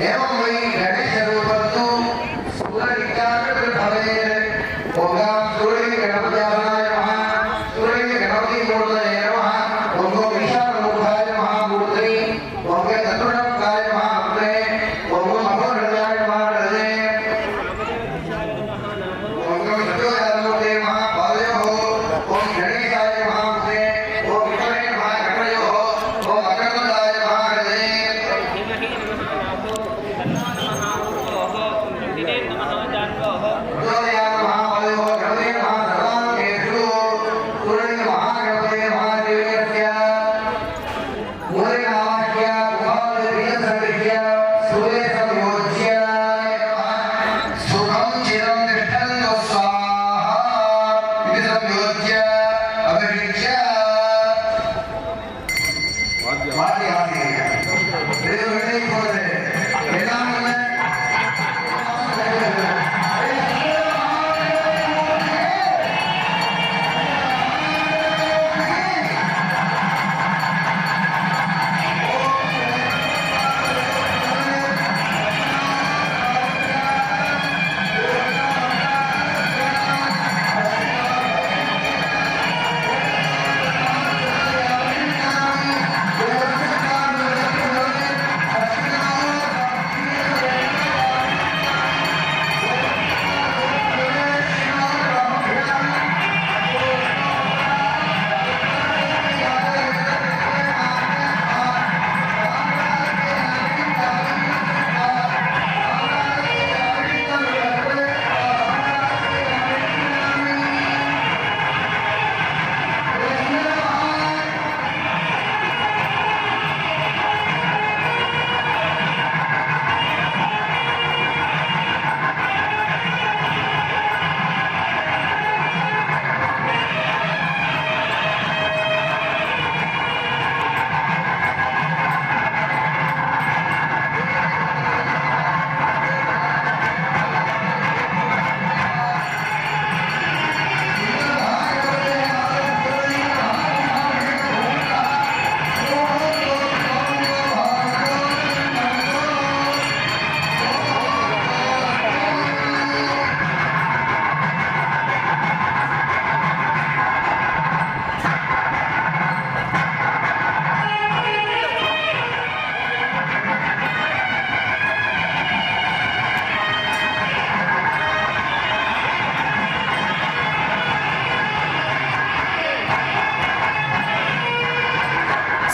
एवं वही गणेश रूपस्तु सूर्यविज्ञान भवेत् ओम सूर्य गणपत्याय नमः सूर्य गणपति मूर्तये नमः ओम विशाल मूर्ताय नमः मूर्ति ओम चतुर्मुखाय नमः मूर्ते ओम महोदयाय नमः हृदये ओम सत्योजाय नमः पादयोः ओम गणेशाय नमः मूर्ते ओम विष्णवे नमः गणयोः ओम अग्रतुण्डाय नमः हृदये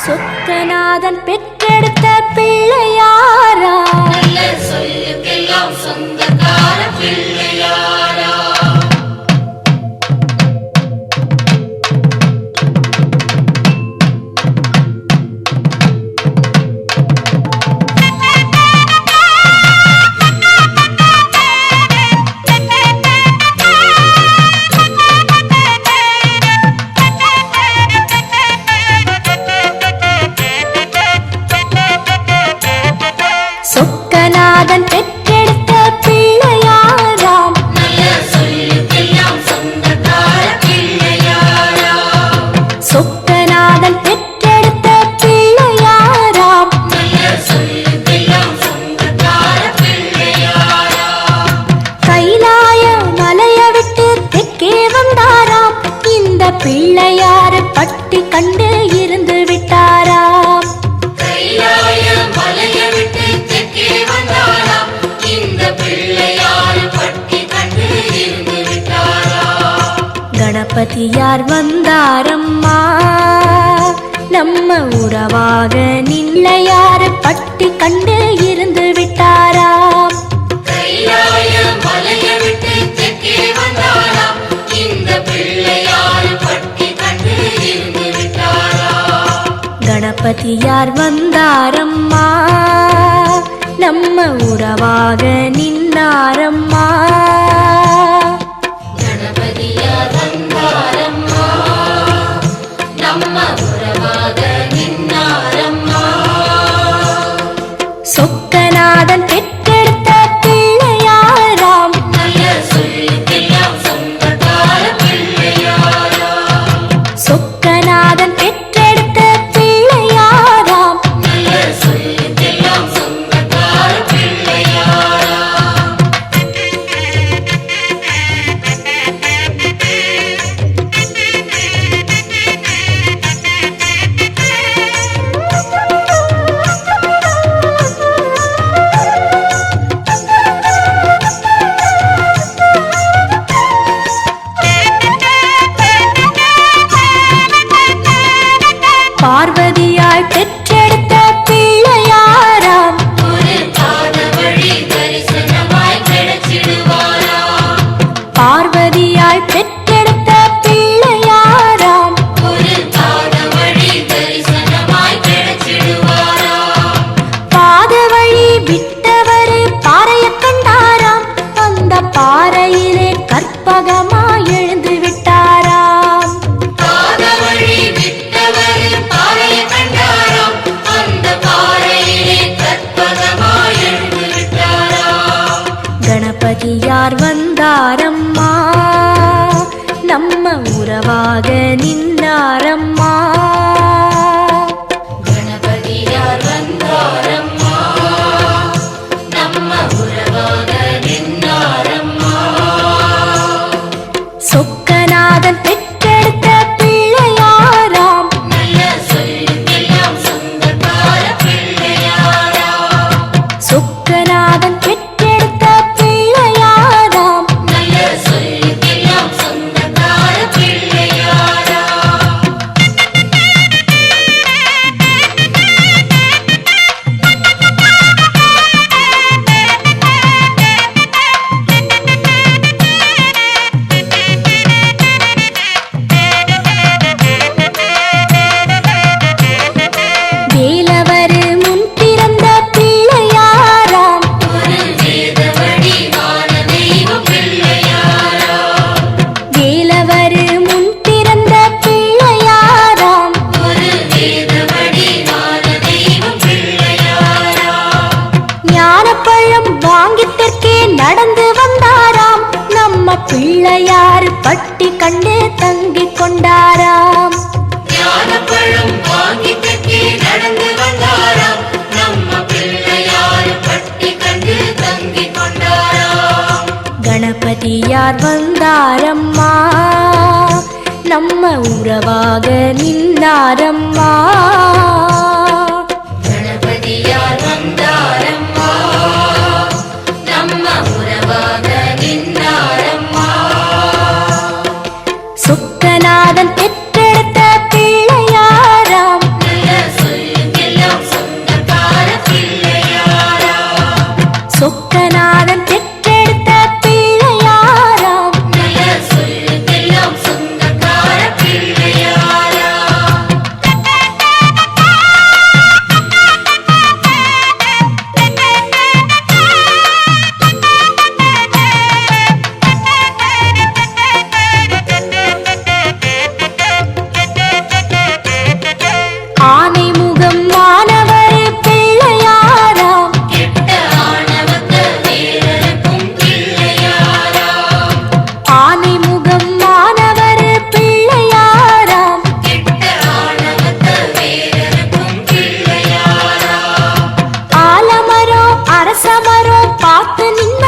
சொக்கநாதன் பெற்றெடுத்த பிள்ளையாரா சொல்லுக்கெல்லாம் சொந்தக்கார பிள்ளையாரா சொக்கநாதன் பெற்றெடுத்த பிள்ளையாராம் நல்ல சொல்லுக்கெல்லாம் சொந்தக்கார பிள்ளையாரா சொக்கநாதன் பெற்றெடுத்த பிள்ளையாராம் நல்ல சொல்லுக்கெல்லாம் சொந்தக்கார பிள்ளையாரா கைலாய மலைய விட்டு தெற்கே வந்தாராம் இந்த பிள்ளையாரு பட்டி கண்டு இருந்து விட்டாராம் கைலாய மலையை விட்டு தெற்கே வந்தாராம் இந்த பிள்ளையார் பட்டி கண்டு இருந்து விட்டாரா கணபதியார் வந்தாரம்மா நம்ம உறவாக நில்லையாரு பட்டி கண்டு இருந்து விட்டாராம் கைலாய மலையை விட்டு தெற்கே வந்தாராம் இந்த பிள்ளையார் பட்டி கண்டு இருந்து விட்டாரா கணபதியார் வந்தாரம்மா நம்ம உறவாக நின்னாரம்மா. கணபதியார் வந்தாரம்மா, நம்ம உறவாக நின்னாரம்மா. சொக்கநாதன் பெற்றெடுத்த பிள்ளையாராம், நல்ல சொல்லுக்கெல்லாம் சொந்தக்கார பிள்ளையாராம். சொக்கநாதன் பெற்றெடுத்த பிள்ளையாராம், நல்ல சொல்லுக்கெல்லாம் சொந்தக்கார பிள்ளையாராம். பார்வதியாய் பெற்றெடுத்த பிள்ளையாராம், ஒரு பாத வழி தரிசனமாய் கிடைச்சிடுவாராம். பார்வதியாய் பெற்றெடுத்த பிள்ளையாராம், ஒரு பாத வழி தரிசனமாய் கிடைச்சிடுவாராம். பாத வழி விட்டவர் பாறைய கண்டாராம், அந்த பாறையிலே கற்பகமாய் எழுந்து விட்டாராம். பாத வழி விட்டவர் பாறையை கண்டாராம், அந்த பாறையிலே கற்பகமாய் எழுந்து விட்டாராம். கணபதியார் வந்தாரம்மா, நம்ம உறவாக நின்னாரம்மா. கணபதியார் வந்தாரம்மா, நம்ம உறவாக நின்னாரம்மா. சொக்கநாதன் பெற்றெடுத்த பிள்ளையாராம், நல்ல சொல்லுக்கெல்லாம் சொந்தக்கார பிள்ளையாராம். சொக்கநாதன் பெற்றெடுத்த பிள்ளையாராம், நல்ல சொல்லுக்கெல்லாம் சொந்தக்கார பிள்ளையாராம். வேலவர் முன் பிறந்த பிள்ளையாராம், ஒரு வேத வடிவான தெய்வ பிள்ளையாராம். வேலவர் முன் பிறந்த பிள்ளையாராம், ஒரு வேத வடிவான தெய்வ பிள்ளையாராம். ஞானப்பழம் வாங்கி தெற்கே நடந்து வந்தாராம், நம்ம பிள்ளையார் பட்டி கண்டு தங்கிக் கொண்டாராம். ஞானப்பழம் வாங்கி தெற்கே நடந்து வந்தாராம், நம்ம பிள்ளையார் பட்டி கண்டு தங்கிக் கொண்டாராம். கணபதியார் வந்தாரம்மா, நம்ம உறவாக நின்னாரம்மா. கணபதியார் வந்தாரம்மா, நம்ம உறவாக நின்னாரம்மா. சொக்கநாதன் பெற்றெடுத்த பிள்ளையாராம், நல்ல சொல்லுக்கெல்லாம் சொந்தக்கார பிள்ளையாராம். சொக்கநாதன் பெற்றெடுத்த பிள்ளையாராம், நல்ல சொல்லுக்கெல்லாம் சொந்தக்கார பிள்ளையாராம். ஆனை முகம் மாணவர் பிள்ளையாராம், கெட்ட ஆணவத்த வீரருக்கும் பிள்ளையாராம். ஆனை முகம் மாணவர் பிள்ளையாராம், கெட்ட ஆணவத்த வீரருக்கும் பிள்ளையாராம். ஆலமரம் அரசமரம் பார்த்து நின்ன